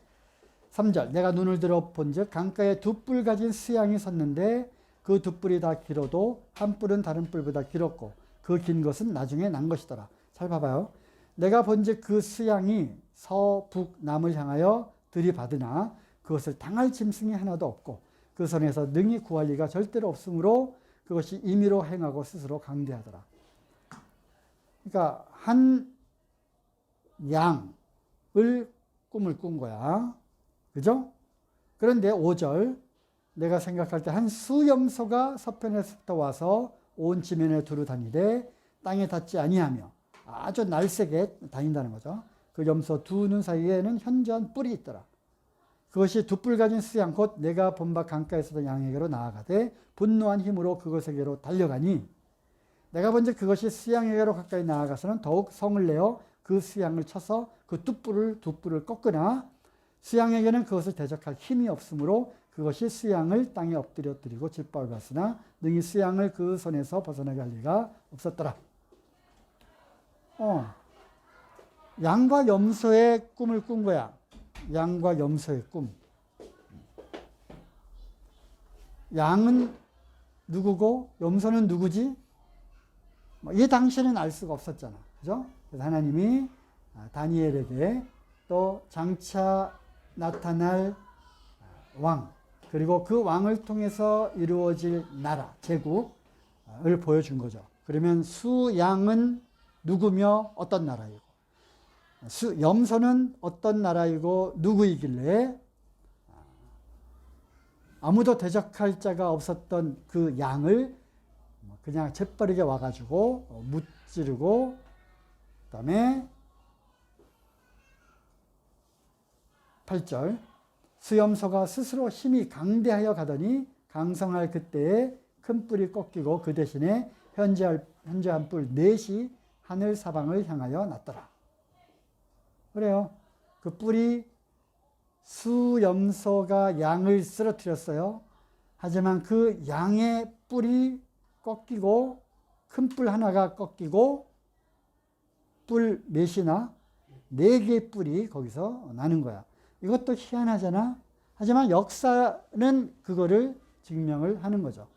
3절, 내가 눈을 들어 본즉 강가에 두 뿔 가진 수양이 섰는데 그 두 뿔이 다 길어도 한 뿔은 다른 뿔보다 길었고 그 긴 것은 나중에 난 것이더라. 잘 봐봐요. 내가 본즉 그 수양이 서북남을 향하여 들이받으나 그것을 당할 짐승이 하나도 없고 그 손에서 능히 구할 리가 절대로 없으므로 그것이 임의로 행하고 스스로 강대하더라. 그러니까 한 양을 꿈을 꾼 거야. 그죠? 그런데 5절, 내가 생각할 때 한 수염소가 서편에서부터 와서 온 지면에 두루 다니되 땅에 닿지 아니하며 아주 날쌔게 다닌다는 거죠. 그 염소 두 눈 사이에는 현저한 뿔이 있더라. 그것이 두 뿔 가진 수양 곧 내가 본 바 강가에서도 양에게로 나아가되 분노한 힘으로 그것에게로 달려가니 내가 본즉 그것이 수양에게로 가까이 나아가서는 더욱 성을 내어 그 수양을 쳐서 그 두 뿔을 꺾으나 수양에게는 그것을 대적할 힘이 없으므로 그것이 수양을 땅에 엎드려뜨리고 짓밟았으나 능히 수양을 그 손에서 벗어나게 할 리가 없었더라. 양과 염소의 꿈을 꾼 거야. 양과 염소의 꿈. 양은 누구고 염소는 누구지? 이 당시에는 알 수가 없었잖아. 그죠? 그래서 하나님이 다니엘에게 또 장차 나타날 왕, 그리고 그 왕을 통해서 이루어질 나라, 제국을 보여준 거죠. 그러면 수양은 누구며 어떤 나라이고, 염소는 어떤 나라이고 누구이길래 아무도 대적할 자가 없었던 그 양을 그냥 재빠르게 와가지고 무찌르고, 그 다음에 8절, 수염소가 스스로 힘이 강대하여 가더니 강성할 그때에 큰 뿔이 꺾이고 그 대신에 현저한 뿔 넷이 하늘 사방을 향하여 났더라. 그래요. 그 뿔이 수염소가 양을 쓰러뜨렸어요. 하지만 그 양의 뿔이 꺾이고 큰 뿔 하나가 꺾이고 뿔 넷이나 4개의 뿔이 거기서 나는 거야. 이것도 희한하잖아. 하지만 역사는 그거를 증명을 하는 거죠.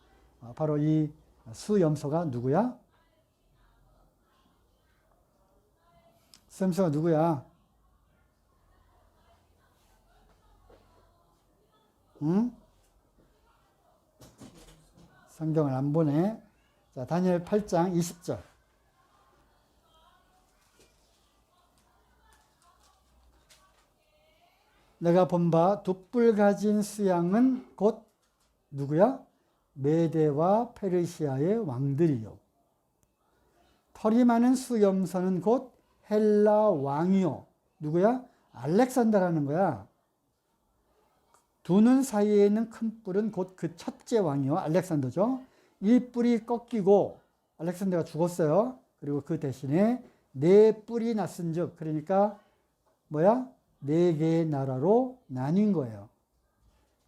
바로 이 수염소가 누구야? 수염소가 누구야? 응? 성경을 안 보네. 자, 다니엘 8장 20절. 내가 본 바 두 뿔 가진 수양은 곧 누구야? 메대와 페르시아의 왕들이요. 털이 많은 수염소는 곧 헬라 왕이요. 누구야? 알렉산더라는 거야. 두 눈 사이에 있는 큰 뿔은 곧 그 첫째 왕이요. 알렉산더죠. 이 뿔이 꺾이고 알렉산더가 죽었어요. 그리고 그 대신에 네 뿔이 났은 즉, 그러니까 뭐야? 네 개의 나라로 나뉜 거예요.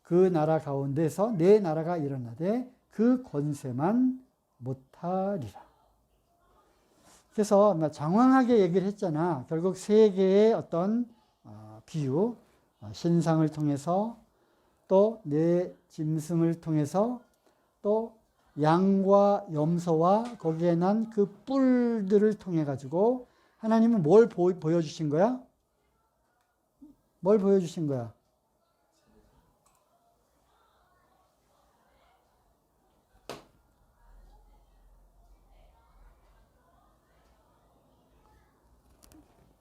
그 나라 가운데서 네 나라가 일어나되 그 권세만 못하리라. 그래서 장황하게 얘기를 했잖아. 결국 세 개의 어떤 비유, 신상을 통해서 또 네 짐승을 통해서 또 양과 염소와 거기에 난 그 뿔들을 통해 가지고 하나님은 뭘 보여주신 거야? 뭘 보여주신 거야?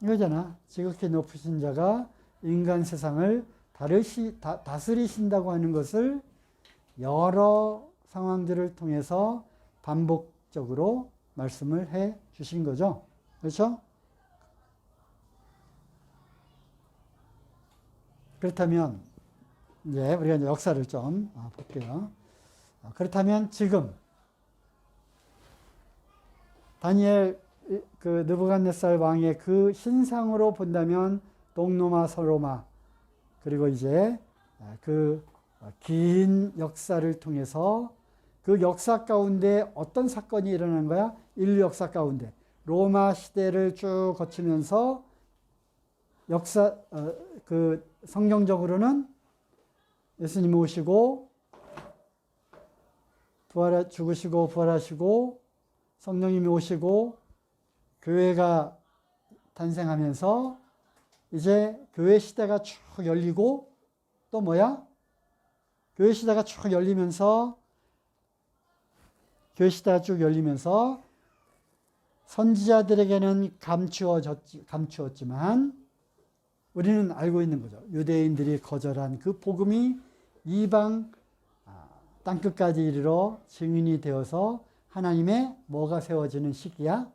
이거잖아. 지극히 높으신 자가 인간 세상을 다스리신다고 하는 것을 여러 상황들을 통해서 반복적으로 말씀을 해 주신 거죠. 그렇죠? 그렇다면 이제 우리가 이제 역사를 좀 볼게요. 그렇다면 지금 다니엘 그 느부갓네살 왕의 그 신상으로 본다면 동로마 서로마 그리고 이제 그 긴 역사를 통해서 그 역사 가운데 어떤 사건이 일어난 거야? 인류 역사 가운데 로마 시대를 쭉 거치면서 역사 그 성경적으로는 예수님 오시고 죽으시고 부활하시고 성령님이 오시고 교회가 탄생하면서 이제 교회 시대가 쭉 열리고 또 뭐야? 교회 시대가 쭉 열리면서 선지자들에게는 감추었지만 우리는 알고 있는 거죠. 유대인들이 거절한 그 복음이 이방 땅끝까지 이르러 증인이 되어서 하나님의 뭐가 세워지는 시기야?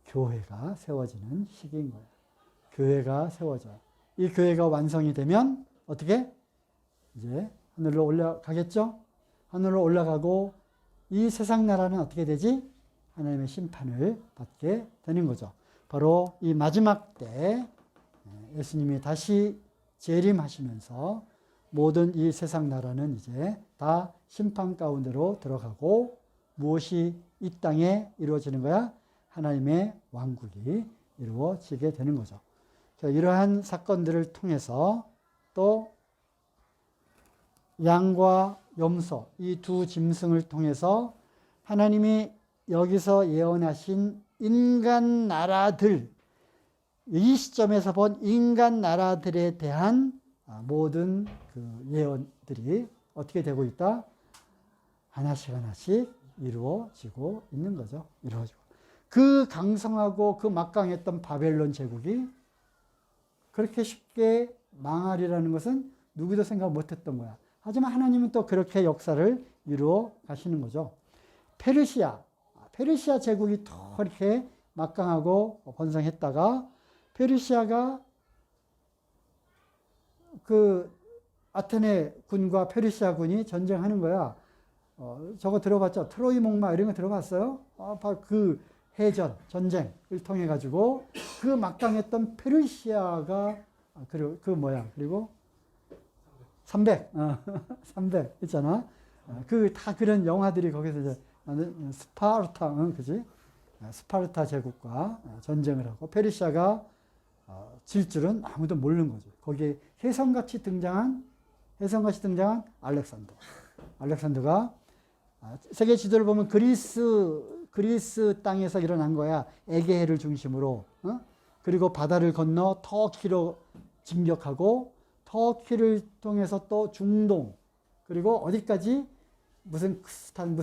교회가 세워지는 시기인 거야. 교회가 세워져. 이 교회가 완성이 되면 어떻게? 이제 하늘로 올라가겠죠? 하늘로 올라가고 이 세상 나라는 어떻게 되지? 하나님의 심판을 받게 되는 거죠. 바로 이 마지막 때 예수님이 다시 재림하시면서 모든 이 세상 나라는 이제 다 심판 가운데로 들어가고 무엇이 이 땅에 이루어지는 거야? 하나님의 왕국이 이루어지게 되는 거죠. 이러한 사건들을 통해서 또 양과 염소 이 두 짐승을 통해서 하나님이 여기서 예언하신 인간 나라들 이 시점에서 본 인간 나라들에 대한 모든 그 예언들이 어떻게 되고 있다? 하나씩 이루어지고 있는 거죠. 그 강성하고 그 막강했던 바벨론 제국이 그렇게 쉽게 망하리라는 것은 누구도 생각 못했던 거야. 하지만 하나님은 또 그렇게 역사를 이루어 가시는 거죠. 페르시아 제국이 더 이렇게 막강하고 번성했다가 페르시아가 그 아테네 군과 페르시아 군이 전쟁하는 거야. 저거 들어봤죠? 트로이 목마 이런 거 들어봤어요? 바로 그 해전, 전쟁을 통해 가지고 그 막강했던 페르시아가 그리고 300 있잖아. 다 그런 영화들이 거기서 이제 스파르타, 그지? 스파르타 제국과 전쟁을 하고 페르시아가 질 줄은 아무도 모르는 거죠. 거기에 혜성같이 등장한 알렉산더가 세계 지도를 보면 그리스 땅에서 일어난 거야. 에게해를 중심으로. 그리고 바다를 건너 터키로 진격하고 터키를 통해서 또 중동 그리고 어디까지 무슨 크스탄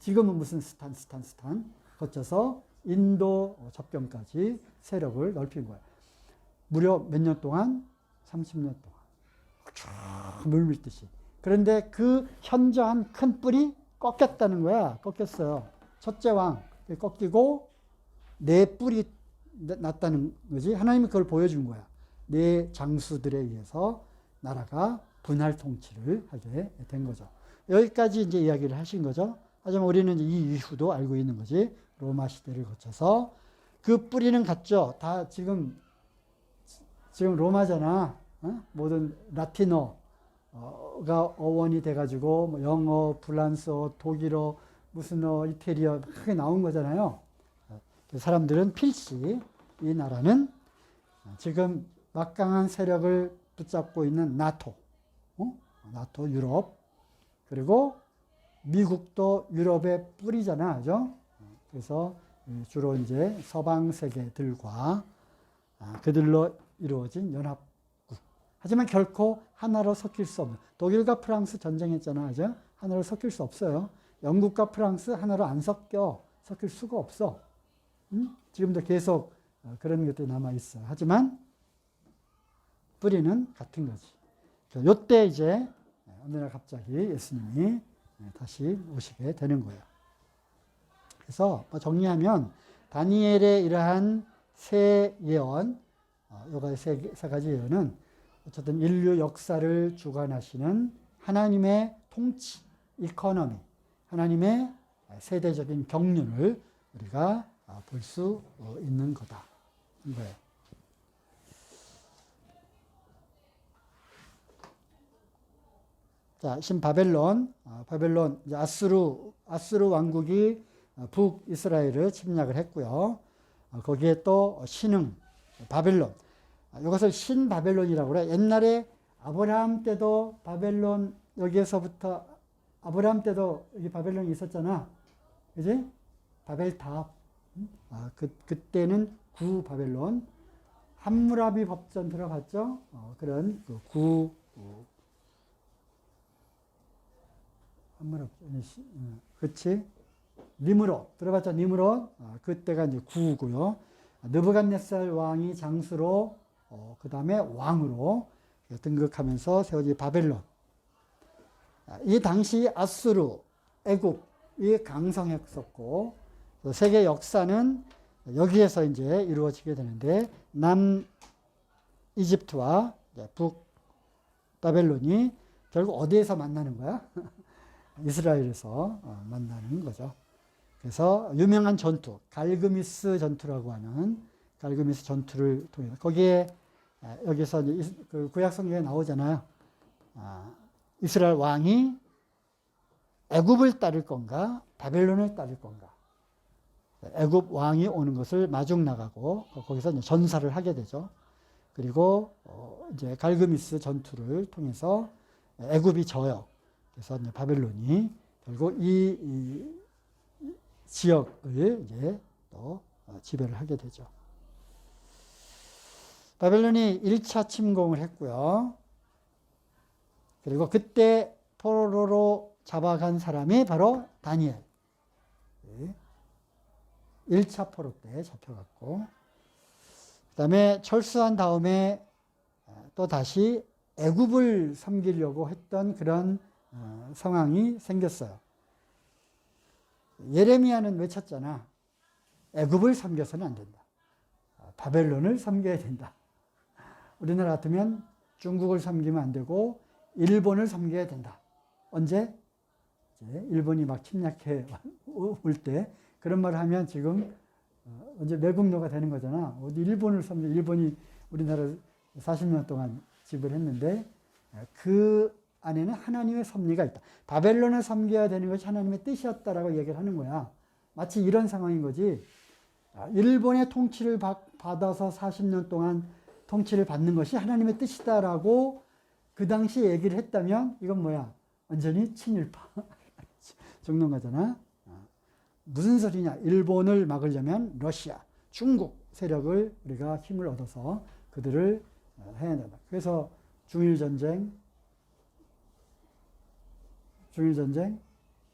지금은 무슨 스탄 거쳐서 인도 접경까지 세력을 넓힌 거야. 무려 몇 년 동안? 30년 동안. 쭉 물밀듯이. 그런데 그 현저한 큰 뿔이 꺾였다는 거야. 꺾였어요. 첫째 왕 꺾이고 네 뿔이 났다는 거지. 하나님이 그걸 보여준 거야. 네 장수들에 의해서 나라가 분할 통치를 하게 된 거죠. 여기까지 이제 이야기를 하신 거죠. 하지만 우리는 이제 이 이후도 알고 있는 거지. 로마 시대를 거쳐서 그 뿌리는 같죠. 다 지금 로마잖아. 모든 라틴어가 어원이 돼가지고 뭐 영어, 프랑스어, 독일어, 무슨 이태리어 크게 나온 거잖아요. 사람들은 필시 이 나라는 지금 막강한 세력을 붙잡고 있는 나토, 나토 유럽, 그리고 미국도 유럽의 뿌리잖아, 그죠? 그래서 주로 이제 서방 세계들과 그들로 이루어진 연합국. 하지만 결코 하나로 섞일 수 없는. 독일과 프랑스 전쟁했잖아, 그죠? 하나로 섞일 수 없어요. 영국과 프랑스 하나로 안 섞일 수가 없어. 지금도 계속 그런 것들이 남아 있어요. 하지만 뿌리는 같은 거지. 요때 이제 어느 날 갑자기 예수님이 다시 오시게 되는 거예요. 그래서 정리하면 다니엘의 이러한 세 예언, 요가 세 가지 예언은 어쨌든 인류 역사를 주관하시는 하나님의 통치, 이코노미, 하나님의 세대적인 경륜을 우리가 볼 수 있는 거다. 거예요. 자, 신바벨론, 이제 아수르 왕국이 북이스라엘을 침략을 했고요. 거기에 또 신흥, 바벨론. 이것을 신바벨론이라고 그래. 옛날에 아브라함 때도 바벨론, 여기에서부터 아브라함 때도 여기 바벨론이 있었잖아. 그지? 바벨탑. 그때는 구 바벨론. 함무라비 법전 들어봤죠? 그런 그 함무라비, 그치? 니므롯, 들어봤죠? 니므롯. 그때가 이제 구고요. 느부갓네살 왕이 장수로, 그 다음에 왕으로 등극하면서 세워진 바벨론. 이 당시 아수르, 애국이 강성했었고, 세계 역사는 여기에서 이제 이루어지게 되는데, 남 이집트와 북 바벨론이 결국 어디에서 만나는 거야? 이스라엘에서 만나는 거죠. 그래서 유명한 전투, 갈그미스 전투라고 하는 갈그미스 전투를 통해서 거기에 여기서 그 구약 성경에 나오잖아요. 이스라엘 왕이 애굽을 따를 건가, 바벨론을 따를 건가. 애굽 왕이 오는 것을 마중 나가고 거기서 이제 전사를 하게 되죠. 그리고 이제 갈그미스 전투를 통해서 애굽이 져요. 그래서 이제 바벨론이 결국 이 지역을 이제 또 지배를 하게 되죠. 바벨론이 1차 침공을 했고요. 그리고 그때 포로로 잡아간 사람이 바로 다니엘. 1차 포로 때 잡혀갔고, 그 다음에 철수한 다음에 또 다시 애굽을 섬기려고 했던 그런 상황이 생겼어요. 예레미야는 외쳤잖아. 애굽을 섬겨서는 안 된다. 바벨론을 섬겨야 된다. 우리나라 같으면 중국을 섬기면 안 되고 일본을 섬겨야 된다. 언제? 이제 일본이 막 침략해 올 때 그런 말을 하면 지금 언제 매국노가 되는 거잖아. 어디 일본을 섬겨, 일본이 우리나라 40년 동안 지배했는데 그 안에는 하나님의 섭리가 있다. 바벨론을 섬겨야 되는 것이 하나님의 뜻이었다라고 얘기를 하는 거야. 마치 이런 상황인 거지. 일본의 통치를 받아서 40년 동안 통치를 받는 것이 하나님의 뜻이다라고 그 당시 얘기를 했다면 이건 뭐야? 완전히 친일파. 죽는 거잖아. 무슨 소리냐? 일본을 막으려면 러시아, 중국 세력을 우리가 힘을 얻어서 그들을 해야 된다. 그래서 중일전쟁,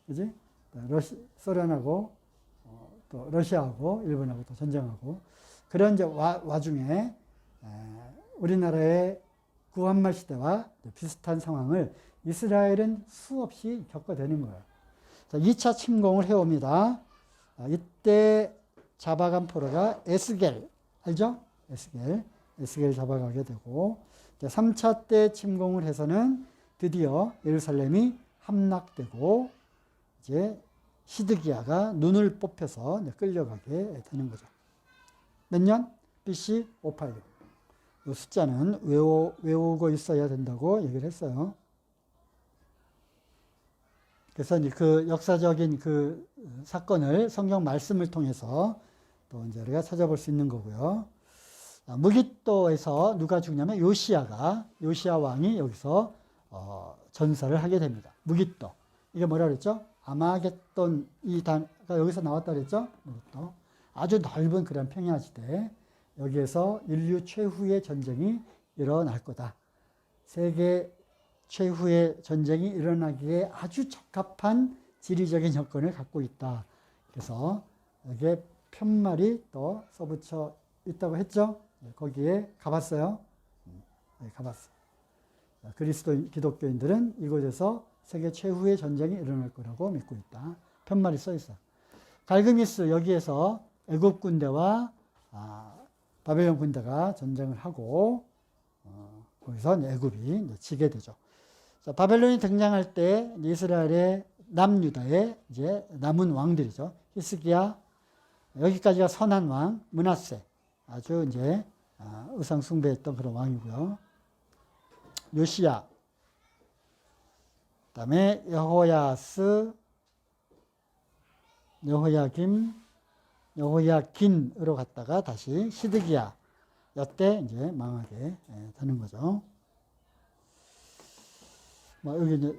그지? 소련하고 또 러시아하고 일본하고 또 전쟁하고 그런 이제 와중에 우리나라의 구한말 시대와 비슷한 상황을 이스라엘은 수없이 겪어대는 거예요. 자, 2차 침공을 해옵니다. 이때 잡아간 포로가 에스겔, 알죠? 에스겔 잡아가게 되고, 3차 때 침공을 해서는 드디어 예루살렘이 함락되고 이제 시드기야가 눈을 뽑혀서 끌려가게 되는 거죠. 몇 년? BC 586. 이 숫자는 외우고 있어야 된다고 얘기를 했어요. 그래서 이제 그 역사적인 그 사건을 성경 말씀을 통해서 또 이제 우리가 찾아볼 수 있는 거고요. 무깃도에서 누가 죽냐면 요시야 왕이 여기서 전사를 하게 됩니다. 무깃도. 이게 뭐라 그랬죠? 아마겟돈 이 단어가 여기서 나왔다 그랬죠? 무깃도. 아주 넓은 그런 평야지대. 여기에서 인류 최후의 전쟁이 일어날 거다. 세계 최후의 전쟁이 일어나기에 아주 적합한 지리적인 여건을 갖고 있다. 그래서 여기에 편말이 또 써붙여 있다고 했죠. 거기에 가봤어요. 네, 가봤어요. 기독교인들은 이곳에서 세계 최후의 전쟁이 일어날 거라고 믿고 있다. 편말이 써 있어. 갈그미스 여기에서 애굽 군대와 바벨론 군대가 전쟁을 하고 거기서 애굽이 지게 되죠. 자, 바벨론이 등장할 때 이스라엘의 남유다의 이제 남은 왕들이죠. 히스기야, 여기까지가 선한 왕, 므낫세, 아주 이제 의상 숭배했던 그런 왕이고요. 요시야, 그다음에 여호야스, 여호야긴으로 갔다가 다시 시드기야 이때 이제 망하게 되는 거죠. 여기 이제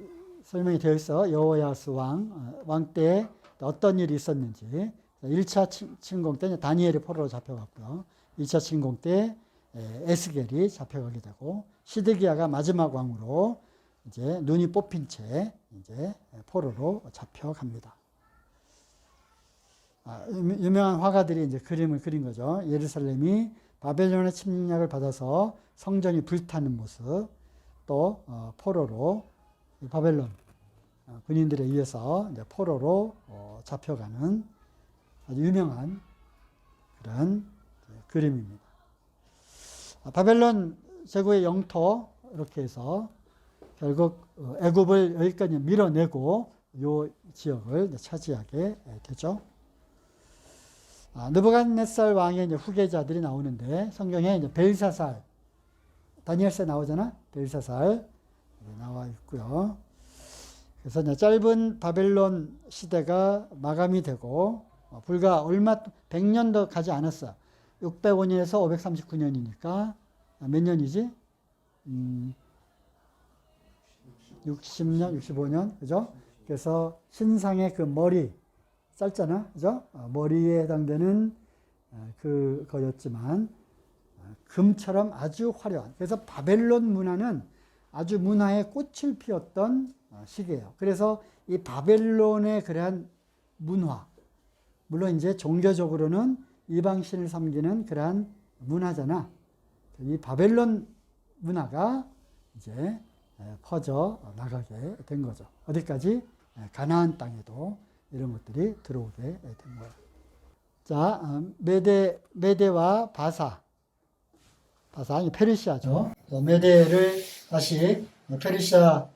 설명이 되어 있어. 여호야스 왕 때 어떤 일이 있었는지. 1차 침공 때 다니엘이 포로로 잡혀갔고요. 2차 침공 때 에스겔이 잡혀가게 되고, 시드기야가 마지막 왕으로 이제 눈이 뽑힌 채 이제 포로로 잡혀갑니다. 유명한 화가들이 이제 그림을 그린 거죠. 예루살렘이 바벨론의 침략을 받아서 성전이 불타는 모습, 또 포로로 바벨론 군인들에 의해서 이제 포로로 잡혀가는 아주 유명한 그런 그림입니다. 바벨론 제국의 영토 이렇게 해서 결국 애굽을 여기까지 밀어내고 이 지역을 차지하게 되죠. 느부갓네살 왕의 이제 후계자들이 나오는데 성경에 이제 벨사살, 다니엘서에 나오잖아. 벨사살 나와 있고요. 그래서 이제 짧은 바벨론 시대가 마감이 되고 불과 얼마 100년도 가지 않았어. 605년에서 539년이니까 몇 년이지? 60년, 65년, 그죠? 그래서 신상의 그 머리 짧잖아, 그죠? 머리에 해당되는 그거였지만 금처럼 아주 화려한. 그래서 바벨론 문화는 아주 문화의 꽃을 피웠던 시기예요. 그래서 이 바벨론의 그러한 문화, 물론 이제 종교적으로는 이방신을 섬기는 그러한 문화잖아. 이 바벨론 문화가 이제 퍼져 나가게 된 거죠. 어디까지? 가나안 땅에도 이런 것들이 들어오게 된 거예요. 자, 메대와 바사, 페르시아죠. 메대를 다시 페르시아,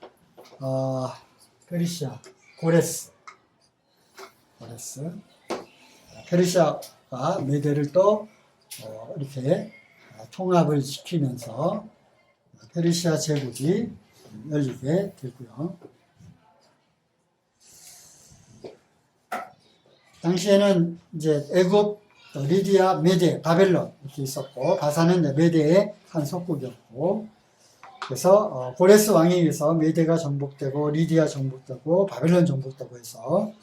고레스. 페르시아가 메대를 또 이렇게 통합을 시키면서 페르시아 제국이 열리게 되고요. 당시에는 이제 애굽, 리디아, 메대, 바벨론 이렇게 있었고, 바사는 메대의 한 속국이었고, 그래서 고레스 왕에 의해서 메대가 정복되고 리디아 정복되고 바벨론 정복되고 해서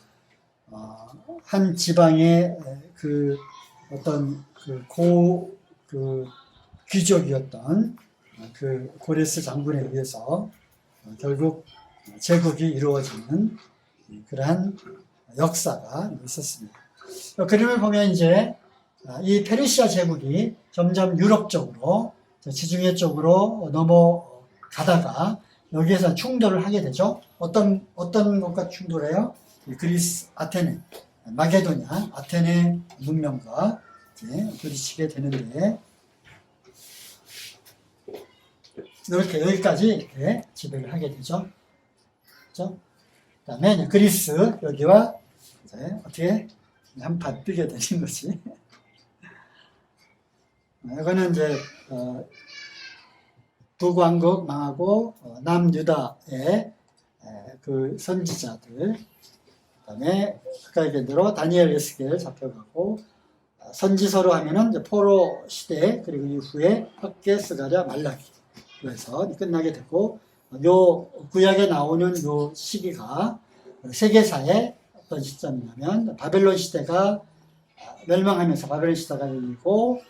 한 지방의 그 어떤 그 귀족이었던 그 고레스 장군에 의해서 결국 제국이 이루어지는 그러한 역사가 있었습니다. 그림을 보면 이제 이 페르시아 제국이 점점 유럽 쪽으로, 지중해 쪽으로 넘어가다가 여기에서 충돌을 하게 되죠. 어떤 것과 충돌해요? 그리스, 아테네, 마게도냐, 아테네 문명과 이제 부딪히게 되는데, 이렇게 여기까지 이렇게 지배를 하게 되죠. 그렇죠? 그다음에 이제 그리스 여기와 이제 어떻게 한판 뜨게 되는 거지. 이거는 이제 북왕국 망하고 남유다의 그 선지자들, 그다음에 아까 얘기한 대로 다니엘, 에스겔 잡혀가고, 선지서로 하면은 이제 포로 시대 그리고 이후에 학개, 스가랴, 말라기, 그래서 끝나게 되고, 요 구약에 나오는 요 시기가 세계사의 어떤 시점이냐면 바벨론 시대가 멸망하면서 바벨론 시대가 열리고,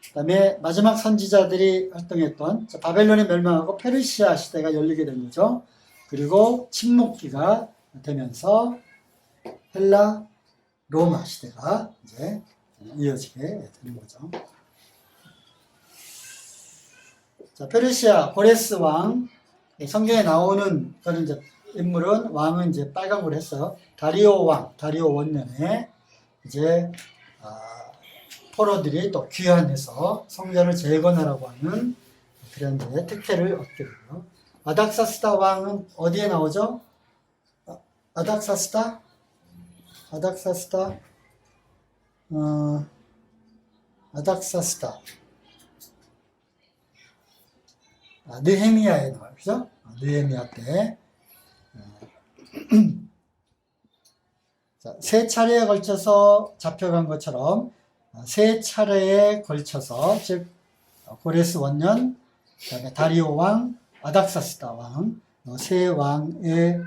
그 다음에 마지막 선지자들이 활동했던 바벨론이 멸망하고 페르시아 시대가 열리게 된 거죠. 그리고 침묵기가 되면서 헬라, 로마 시대가 이제 이어지게 되는 거죠. 자, 페르시아 고레스 왕, 성경에 나오는 그런 이제 인물은, 왕은 이제 빨간걸 했어요. 다리오 왕, 다리오 원년에 이제 포로들이 또 귀환해서 성전을 재건하라고 하는 그런 이제 특혜를 얻게 되고요. 아닥사스다 왕은 어디에 나오죠? 아닥사스다, 느헤미야에 나와요. 그죠? 느헤미야 때. 자, 세 차례에 걸쳐서 잡혀간 것처럼 세 차례에 걸쳐서, 즉 고레스 원년, 그다음에 다리오 왕, 아닥사스다 왕, 세 왕에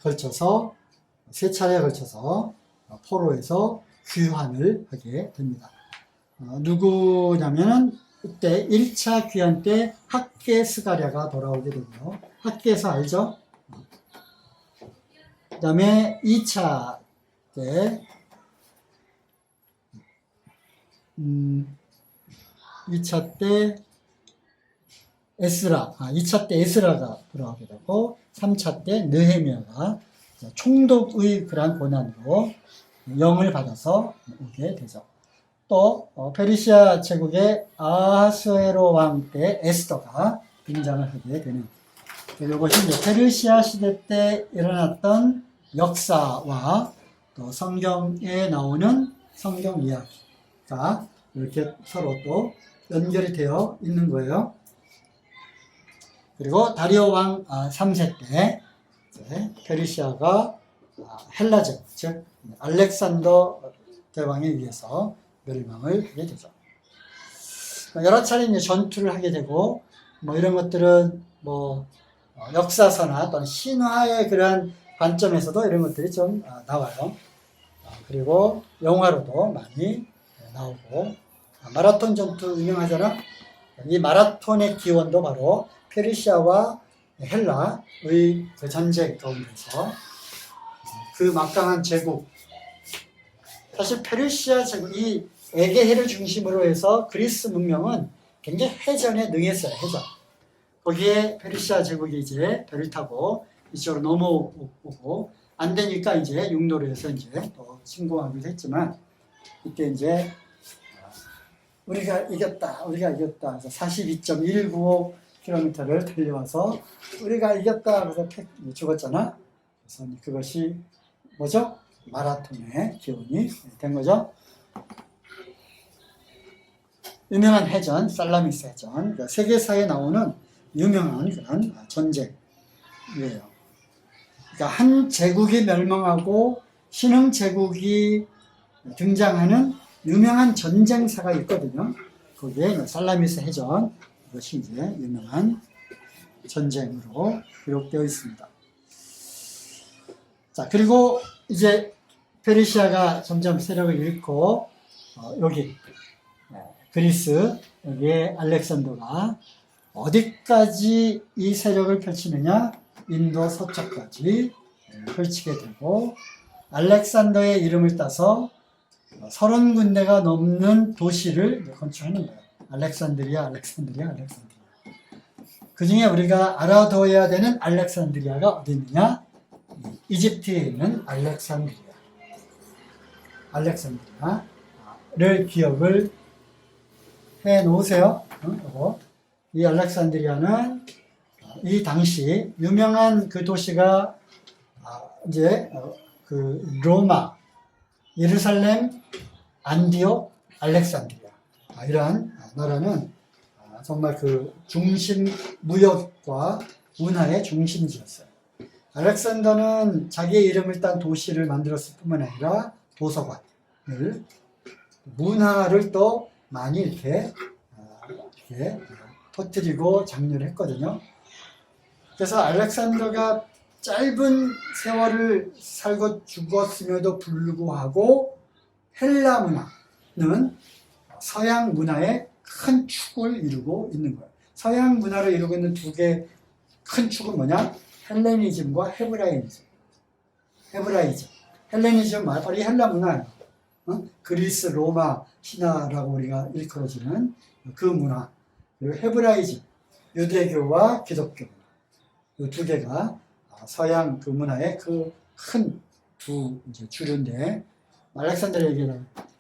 걸쳐서, 세 차례에 걸쳐서 포로에서 귀환을 하게 됩니다. 누구냐면은 그때 1차 귀환 때 학개, 스가랴가 돌아오게 되고요. 학개에서 알죠? 그 다음에 2차 때 2차 때 에스라가 돌아오게 되고, 3차 때 느헤미야가 총독의 그러한 고난으로 영을 받아서 오게 되죠. 또 페르시아 제국의 아하수에로 왕 때 에스더가 등장을 하게 되는, 이것이 이제 페르시아 시대 때 일어났던 역사와 또 성경에 나오는 성경 이야기가 이렇게 서로 또 연결이 되어 있는 거예요. 그리고 다리오 왕 3세 때 페르시아가 헬라제, 즉 알렉산더 대왕에 의해서 멸망을 하게 되죠. 여러 차례 이제 전투를 하게 되고, 뭐 이런 것들은 뭐 역사서나 또는 신화의 그러한 관점에서도 이런 것들이 좀 나와요. 그리고 영화로도 많이 나오고, 마라톤 전투 유명하잖아. 이 마라톤의 기원도 바로 페르시아와 헬라의 그 전쟁 가운데서 그 막강한 제국, 사실 페르시아 제국이 에게해를 중심으로 해서 그리스 문명은 굉장히 해전에 능했어요. 해전. 거기에 페르시아 제국이 이제 배를 타고 이쪽으로 넘어오고, 안 되니까 이제 육로로 해서 이제 또 침공하기도 했지만, 이때 이제 우리가 이겼다. 그래서 42.195km를 달려와서 우리가 이겼다. 그래서 죽었잖아. 그래서 그것이 뭐죠? 마라톤의 기원이 된 거죠. 유명한 해전, 살라미스 해전, 그러니까 세계사에 나오는 유명한 그런 전쟁이에요. 그러니까 한 제국이 멸망하고 신흥 제국이 등장하는 유명한 전쟁사가 있거든요. 거기에 살라미스 해전, 이것이 이제 유명한 전쟁으로 기록되어 있습니다. 자, 그리고 이제 페르시아가 점점 세력을 잃고, 여기 그리스, 여기에 알렉산더가 어디까지 이 세력을 펼치느냐? 인도 서쪽까지 펼치게 되고, 알렉산더의 이름을 따서 30군데가 넘는 도시를 건축하는 거예요. 알렉산드리아. 그 중에 우리가 알아둬야 되는 알렉산드리아가 어디 있느냐? 이집트에 있는 알렉산드리아를 기억을 해 놓으세요. 이거 이 알렉산드리아는 이 당시 유명한 그 도시가 이제 그 로마, 예루살렘, 안디옥, 알렉산드리아 이러한 나라는 정말 그 중심 무역과 문화의 중심지였어요. 알렉산더는 자기의 이름을 딴 도시를 만들었을 뿐만 아니라 도서관을, 문화를 또 많이 이렇게 터뜨리고 장려를 했거든요. 그래서 알렉산더가 짧은 세월을 살고 죽었음에도 불구하고 헬라 문화는 서양 문화의 큰 축을 이루고 있는 거예요. 서양 문화를 이루고 있는 두 개의 큰 축은 뭐냐? 헬레니즘과 헤브라이즘. 헬레니즘 말이 헬라 문화예요. 그리스, 로마 신화라고 우리가 일컬어지는 그 문화. 그리고 헤브라이즘, 유대교와 기독교 문화. 이 두 개가 서양 그 문화의 그 큰 두 주류인데,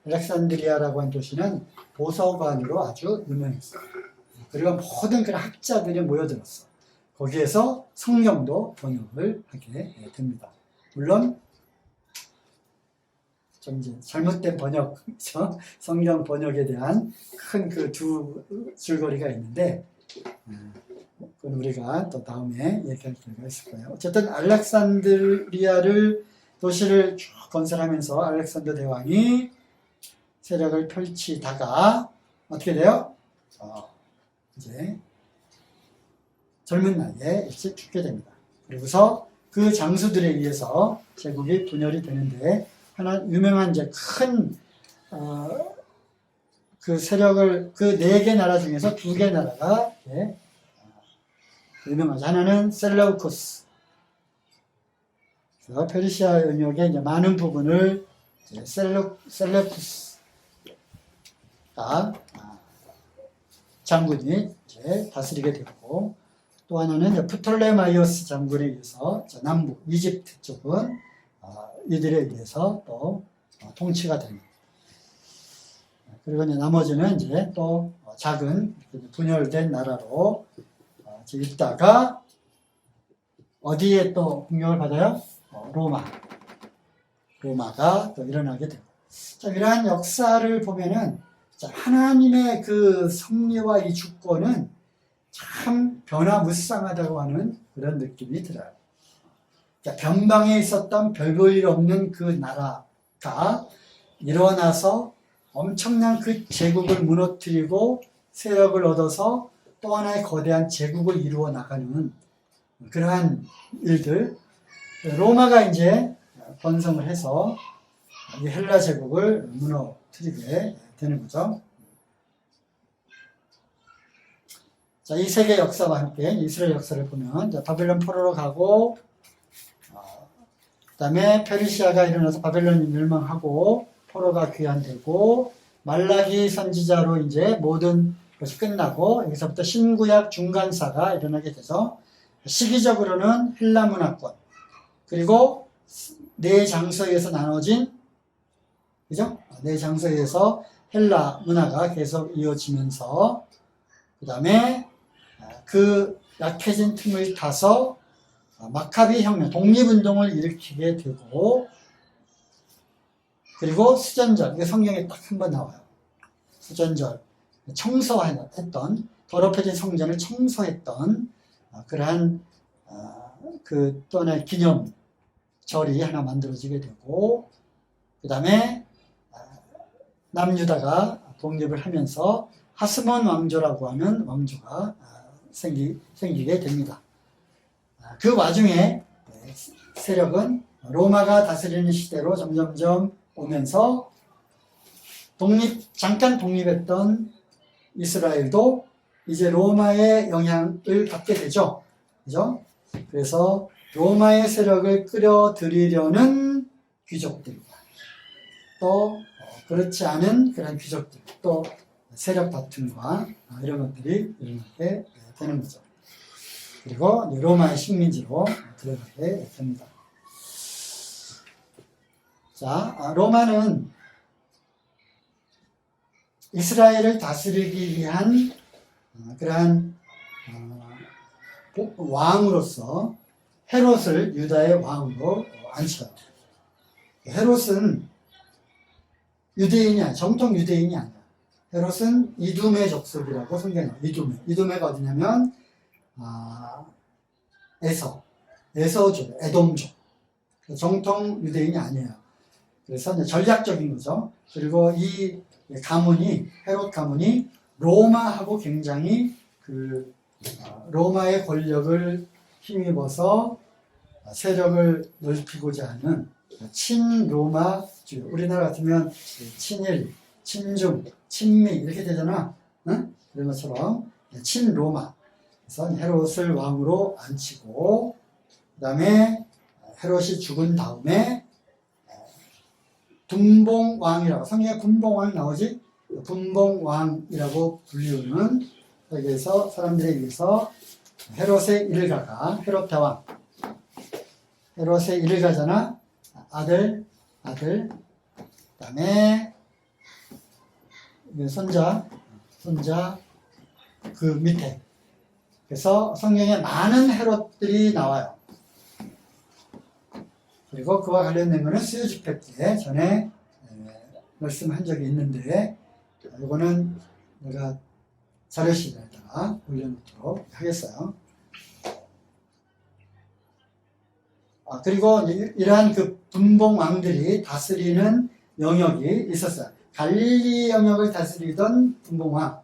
알렉산드리아라고 하는 도시는 도서관으로 아주 유명했어요. 그리고 모든 그런 학자들이 모여들었어. 거기에서 성경도 번역을 하게 됩니다. 물론 좀 이제 잘못된 번역, 성경 번역에 대한 큰 그 두 줄거리가 있는데, 그건 우리가 또 다음에 얘기할 기회가 있을 거예요. 어쨌든 알렉산드리아를 도시를 쭉 건설하면서 알렉산더 대왕이 세력을 펼치다가 어떻게 돼요? 이제 젊은 나이에 일찍 죽게 됩니다. 그리고서 그 장수들에 의해서 제국이 분열이 되는데, 하나 유명한 이제 큰 그 세력을, 그 네 개 나라 중에서 두 개 나라가 유명하죠. 하나는 셀레우코스. 페르시아 영역의 이제 많은 부분을 셀레쿠스가 장군이 이제 다스리게 되고, 또 하나는 프톨레마이오스 장군에 의해서 남부 이집트 쪽은 이들에 의해서 또 통치가 됩니다. 그리고 이제 나머지는 이제 또 작은 분열된 나라로 있다가 어디에 또 공격을 받아요? 로마가 또 일어나게 되고. 자, 이러한 역사를 보면은 하나님의 그 섭리와 이 주권은 참 변화무쌍하다고 하는 그런 느낌이 들어요. 변방에 있었던 별 볼 일 없는 그 나라가 일어나서 엄청난 그 제국을 무너뜨리고 세력을 얻어서 또 하나의 거대한 제국을 이루어 나가는 그러한 일들. 로마가 이제 번성을 해서 이 헬라 제국을 무너뜨리게 되는 거죠. 자, 이 세계 역사와 함께 이스라엘 역사를 보면 바벨론 포로로 가고, 그 다음에 페르시아가 일어나서 바벨론이 멸망하고 포로가 귀환되고, 말라기 선지자로 이제 모든 것이 끝나고, 여기서부터 신구약 중간사가 일어나게 돼서 시기적으로는 헬라 문화권, 그리고 네 장소에서 나눠진, 그죠? 네 장소에서 헬라 문화가 계속 이어지면서, 그 다음에 그 약해진 틈을 타서 마카비 혁명, 독립운동을 일으키게 되고, 그리고 수전절, 이게 성경에 딱 한 번 나와요. 수전절, 청소했던, 더럽혀진 성전을 청소했던 그러한 그 또 하나의 기념절이 하나 만들어지게 되고, 그 다음에 남유다가 독립을 하면서 하스몬 왕조라고 하는 왕조가 생기게 됩니다. 그 와중에 세력은 로마가 다스리는 시대로 점점점 오면서 잠깐 독립했던 이스라엘도 이제 로마의 영향을 받게 되죠. 그죠? 그래서 로마의 세력을 끌어들이려는 귀족들과 또 그렇지 않은 그런 귀족들, 또 세력 다툼과 이런 것들이 일어나게 되는 거죠. 그리고 로마의 식민지로 들어가게 됩니다. 자, 로마는 이스라엘을 다스리기 위한 그러한 왕으로서 헤롯을 유다의 왕으로 앉혀요. 헤롯은 유대인이 아니야. 정통 유대인이 아니야. 헤롯은 이두메 족속이라고 성경에 나와요. 이두메가 어디냐면 에서족, 에돔족. 정통 유대인이 아니에요. 그래서 이제 전략적인 거죠. 그리고 이 가문이, 헤롯 가문이 로마하고 굉장히 로마의 권력을 힘입어서 세력을 넓히고자 하는 친로마주의. 우리나라 같으면 친일, 친중, 친미 이렇게 되잖아. 응? 그런 것처럼 친로마. 그래서 헤롯을 왕으로 앉히고 그 다음에 헤롯이 죽은 다음에 분봉왕이라고, 성경에 분봉왕 나오지? 분봉왕이라고 불리우는 여기에서 사람들에 의해서 헤롯의 일가가, 헤롯 대왕, 헤롯의 일가잖아. 아들, 그 다음에 손자 그 밑에. 그래서 성경에 많은 헤롯들이 나와요. 그리고 그와 관련된 거는 수요 집회 때 전에 말씀한 적이 있는데, 이거는 내가 자료실에다가 올려놓도록 하겠어요. 그리고 이러한 그 분봉왕들이 다스리는 영역이 있었어요. 갈릴리 영역을 다스리던 분봉왕,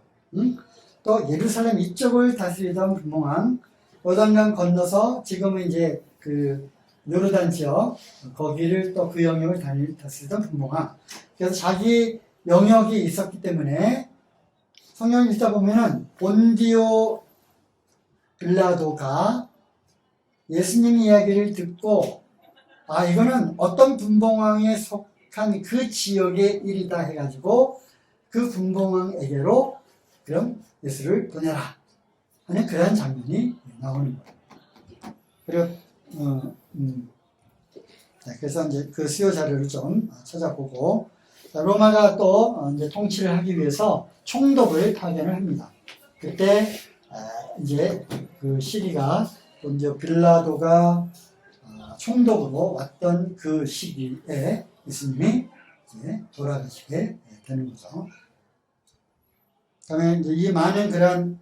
또 예루살렘 이쪽을 다스리던 분봉왕, 요단강 건너서 지금은 이제 그 요르단 지역, 거기를 또 그 영역을 다스리던 분봉왕. 그래서 자기 영역이 있었기 때문에 성경을 읽다 보면은 본디오 빌라도가 예수님 이야기를 듣고 이거는 어떤 분봉왕에 속한 그 지역의 일이다 해가지고 그 분봉왕에게로 그럼 예수를 보내라 하는 그런 장면이 나오는 거예요. 그리고 그래서 이제 그 수요 자료를 좀 찾아보고, 로마가 또 이제 통치를 하기 위해서 총독을 파견을 합니다. 그때 이제 그 시리가 먼저 빌라도가 총독으로 왔던 그 시기에 예수님이 이제 돌아가시게 되는 거죠. 그다음에 이제 이 많은 그런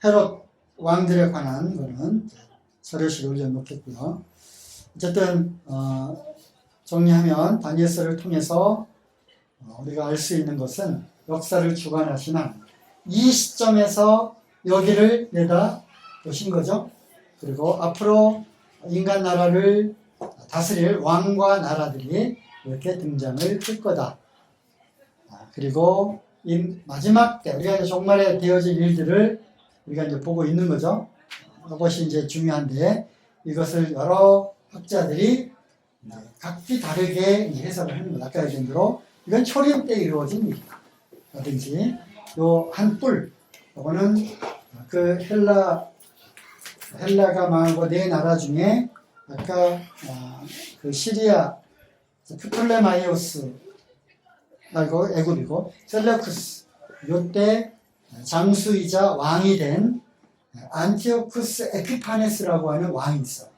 헤롯 왕들에 관한 거는 서류실에 올려놓겠고요. 어쨌든 정리하면 다니엘서를 통해서 우리가 알 수 있는 것은 역사를 주관하시는 이 시점에서 여기를 내다 오신 거죠. 그리고 앞으로 인간 나라를 다스릴 왕과 나라들이 이렇게 등장을 할 거다. 그리고 이 마지막 때 우리가 이제 종말에 되어질 일들을 우리가 이제 보고 있는 거죠. 그것이 이제 중요한데, 이것을 여러 학자들이 각기 다르게 해석을 하는 거예요. 아까 얘기한 대로 이건 초림 때 이루어진 일이다. 라든지 요 한 뿔, 요거는 그 헬라가 망하고 네 나라 중에 아까 그 시리아 프톨레마이오스 말고 애굽이고 셀레우쿠스, 요때 장수이자 왕이 된 안티오쿠스 에피파네스라고 하는 왕이 있어.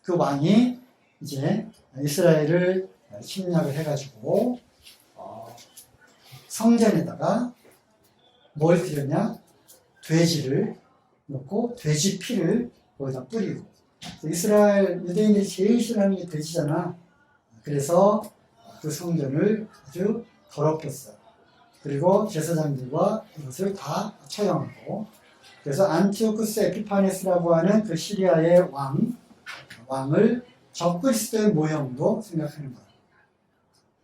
그 왕이 이제 이스라엘을 침략을 해가지고 성전에다가 뭘 드렸냐? 돼지를 넣고 돼지 피를 거기다 뿌리고. 이스라엘 유대인들이 제일 싫어하는 게 돼지잖아. 그래서 그 성전을 아주 더럽혔어요. 그리고 제사장들과 이것을 다 처형하고, 그래서 안티오쿠스 에피파네스라고 하는 그 시리아의 왕을 적그리스도의 모형으로 생각하는 거예요.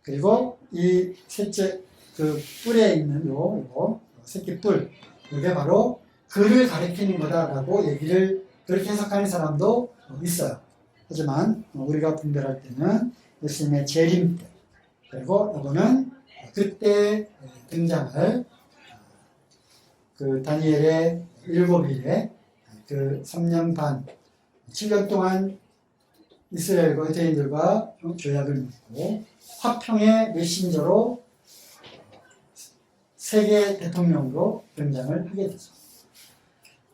그리고 이 셋째 그 뿔에 있는 요 새끼 뿔, 이게 바로 그를 가리키는 거다라고 얘기를 그렇게 해석하는 사람도 있어요. 하지만 우리가 분별할 때는 예수님의 재림 때, 그리고 이거는 그때 등장할 그 다니엘의 7일에 그 3년 반, 7년 동안 이스라엘과 유대인들과 조약을 맺고 화평의 메신저로 세계 대통령으로 등장을 하게 되죠.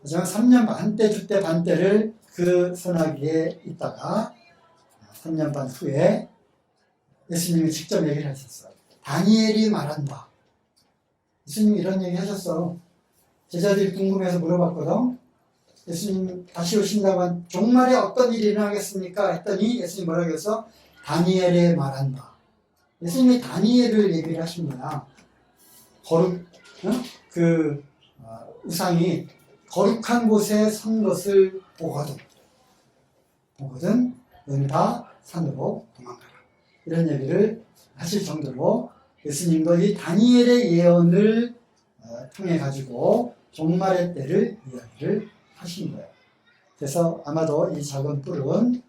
하지만 3년 반 때, 주 때, 반 때를 그 선하기에 있다가 3년 반 후에 예수님이 직접 얘기를 하셨어요. 다니엘이 말한다. 예수님이 이런 얘기 하셨어. 제자들이 궁금해서 물어봤거든. 예수님 다시 오신다고 한 종말에 어떤 일이 일어나겠습니까? 했더니 예수님 뭐라고 해서 다니엘이 말한다. 예수님이 다니엘을 얘기를 하신 거야. 우상이 거룩한 곳에 선 것을 보거든 너희 다 산으로 도망가라. 이런 얘기를 하실 정도로 예수님도 이 다니엘의 예언을 통해 가지고 종말의 때를 이야기를 하신 거예요. 그래서 아마도 이 작은 뿔은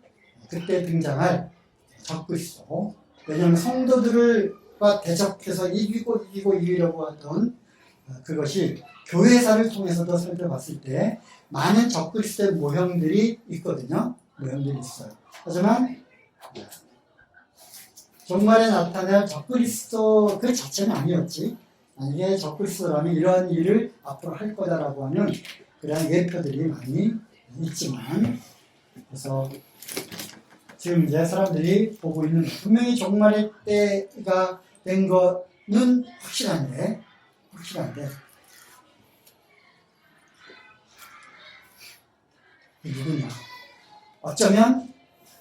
그때 등장할 적그리스도, 왜냐하면 성도들과 대적해서 이기려고 하던 그것이 교회사를 통해서도 살펴봤을 때 많은 적그리스도의 모형들이 있거든요. 모형들이 있어요. 하지만 종말에 나타날 적그리스도 그 자체는 아니었지. 만약에 적그리스도라면 이러한 일을 앞으로 할 거다라고 하는 그런 예표들이 많이 있지만, 그래서 지금 이제 사람들이 보고 있는 분명히 종말의 때가 된 거는 확실한데 누구냐? 어쩌면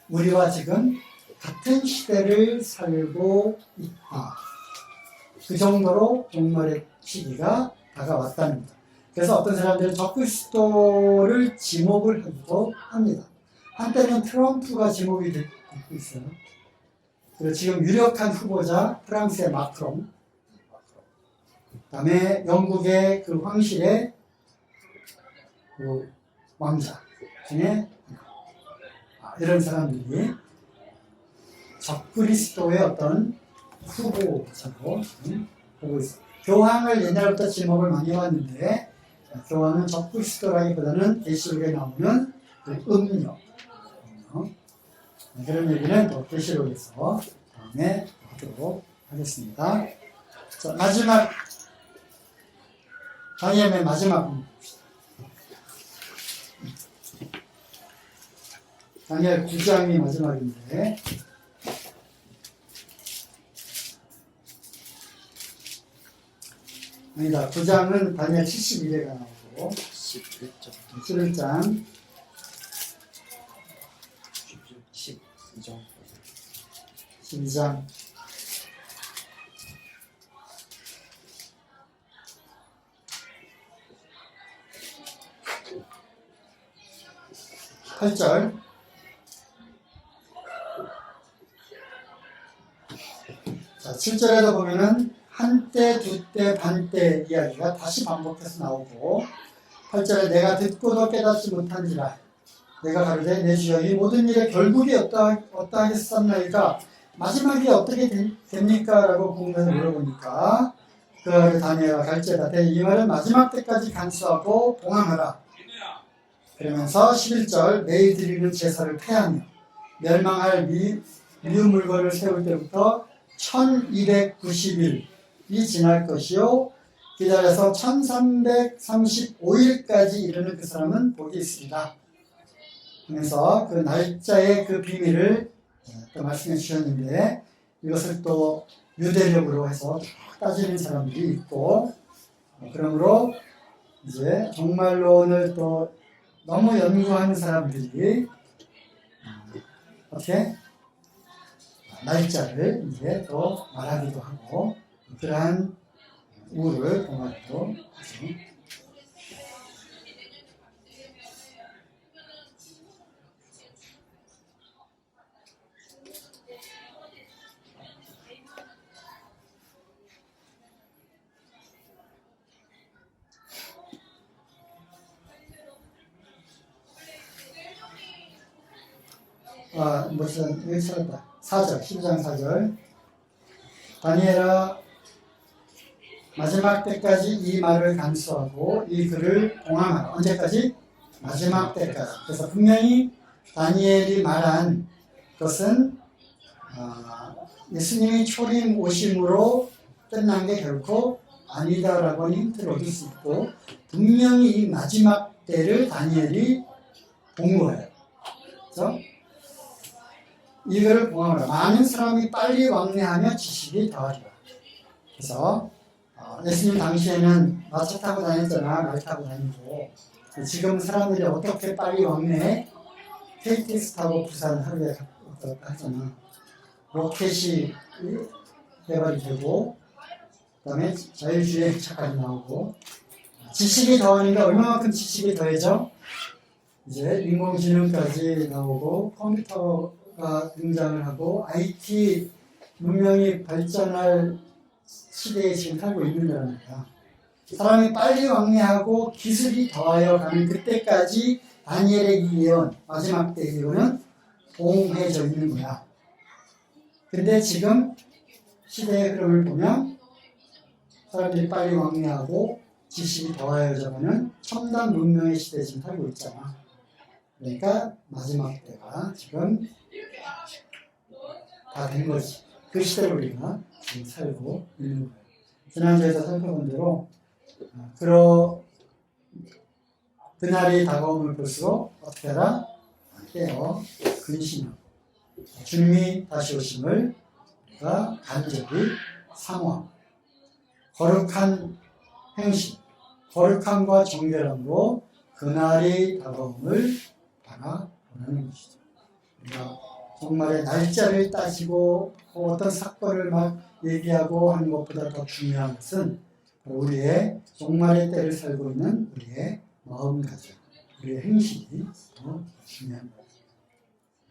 우리와 지금 같은 시대를 살고 있다. 그 정도로 종말의 시기가 다가왔다는 거죠. 그래서 어떤 사람들은 적그리스도를 지목을 하기도 합니다. 한때는 트럼프가 지목이 되고 있어요. 그리고 지금 유력한 후보자 프랑스의 마크롱, 그다음에 영국의 그 황실의 그 왕자 중에 이런 사람들이 적그리스도의 어떤 후보자로 보고 있어요. 교황을 옛날부터 지목을 많이 해왔는데, 교황은 적그리스도라기보다는 계시록에 나오는 그 음료. 그런 얘기는 또 계시록에서 다음에 하도록 하겠습니다. 자, 마지막, 다니엘의 마지막 봅시다. 다니엘 9장이 마지막인데, 아니다. 9장은 다니엘 71회가 나오고 11장 12장 8절 자, 7절에도 보면은 한때, 두때, 반때 이야기가 다시 반복해서 나오고 8절에 내가 듣고도 깨닫지 못한지라 내가 가로되 내 주여 이 모든 일의 결국이 어떠하겠었나이까 마지막이 어떻게 됩니까? 라고 궁금해서 물어보니까 그 다니엘과 갈제다 이 말은 마지막 때까지 간수하고 봉함하라. 그러면서 11절 매일 드리는 제사를 폐하며 멸망할 미운 물건을 세울 때부터 1290일 이 지날 것이요 기다려서 1335일까지 이르는 그 사람은 복이 있으리라 하면서 그 날짜의 그 비밀을 또 말씀해 주셨는데, 이것을 또 유대력으로 해서 따지는 사람들이 있고, 그러므로 이제 종말론을 또 너무 연구하는 사람들이 어떻게 날짜를 이제 또 말하기도 하고 그러한 우를 범하기도 하죠. 여기 찾았다. 4절, 12장 4절. 다니엘아, 마지막 때까지 이 말을 간수하고 이 글을 봉함하라. 언제까지? 마지막 때까지. 그래서 분명히 다니엘이 말한 것은 예수님이 초림 오심으로 끝난 게 결코 아니다라고 하는 힌트를 얻을 수 있고 분명히 이 마지막 때를 다니엘이 본 거예요. 그래서 이거를 봉합하라. 많은 사람이 빨리 왕래하며 지식이 더하리라. 그래서 예수님 당시에는 마차 타고 다녔잖아. 말 타고 다니고. 지금 사람들이 어떻게 빨리 왕래해? KTX 타고 부산 하루에 하잖아. 로켓이 개발이 되고 그 다음에 자율주행차까지 나오고 지식이 더하니까 얼마만큼 지식이 더해져? 이제 인공지능까지 나오고 컴퓨터가 등장을 하고 IT 문명이 발전할 시대에 지금 살고 있는 거랍니다. 사람이 빨리 왕래하고 기술이 더하여 가는 그때까지 다니엘의 이 예언, 마지막 때의 예언은 봉해져 있는 거야. 근데 지금 시대의 흐름을 보면 사람들이 빨리 왕래하고 지식이 더하여져가는 첨단 문명의 시대에 지금 살고 있잖아. 그러니까 마지막 때가 지금 다 된 거지. 그 시대를 우리가 지금 살고 있는 거예요. 지난주에서 살펴본 대로 그날이 다가옴을 볼수록 어떻게 하라? 깨어 근신하고 주님이 다시 오심을 우리가 간절히 사모하고 거룩한 행실, 거룩함과 정결함으로 그날이 다가옴을 바라보는 것이죠. 우리가 정말의 날짜를 따지고 어떤 사건을 막 얘기하고 하는 것보다 더 중요한 것은 우리의 종말의 때를 살고 있는 우리의 마음가짐, 우리의 행실이 더 중요한 거예요.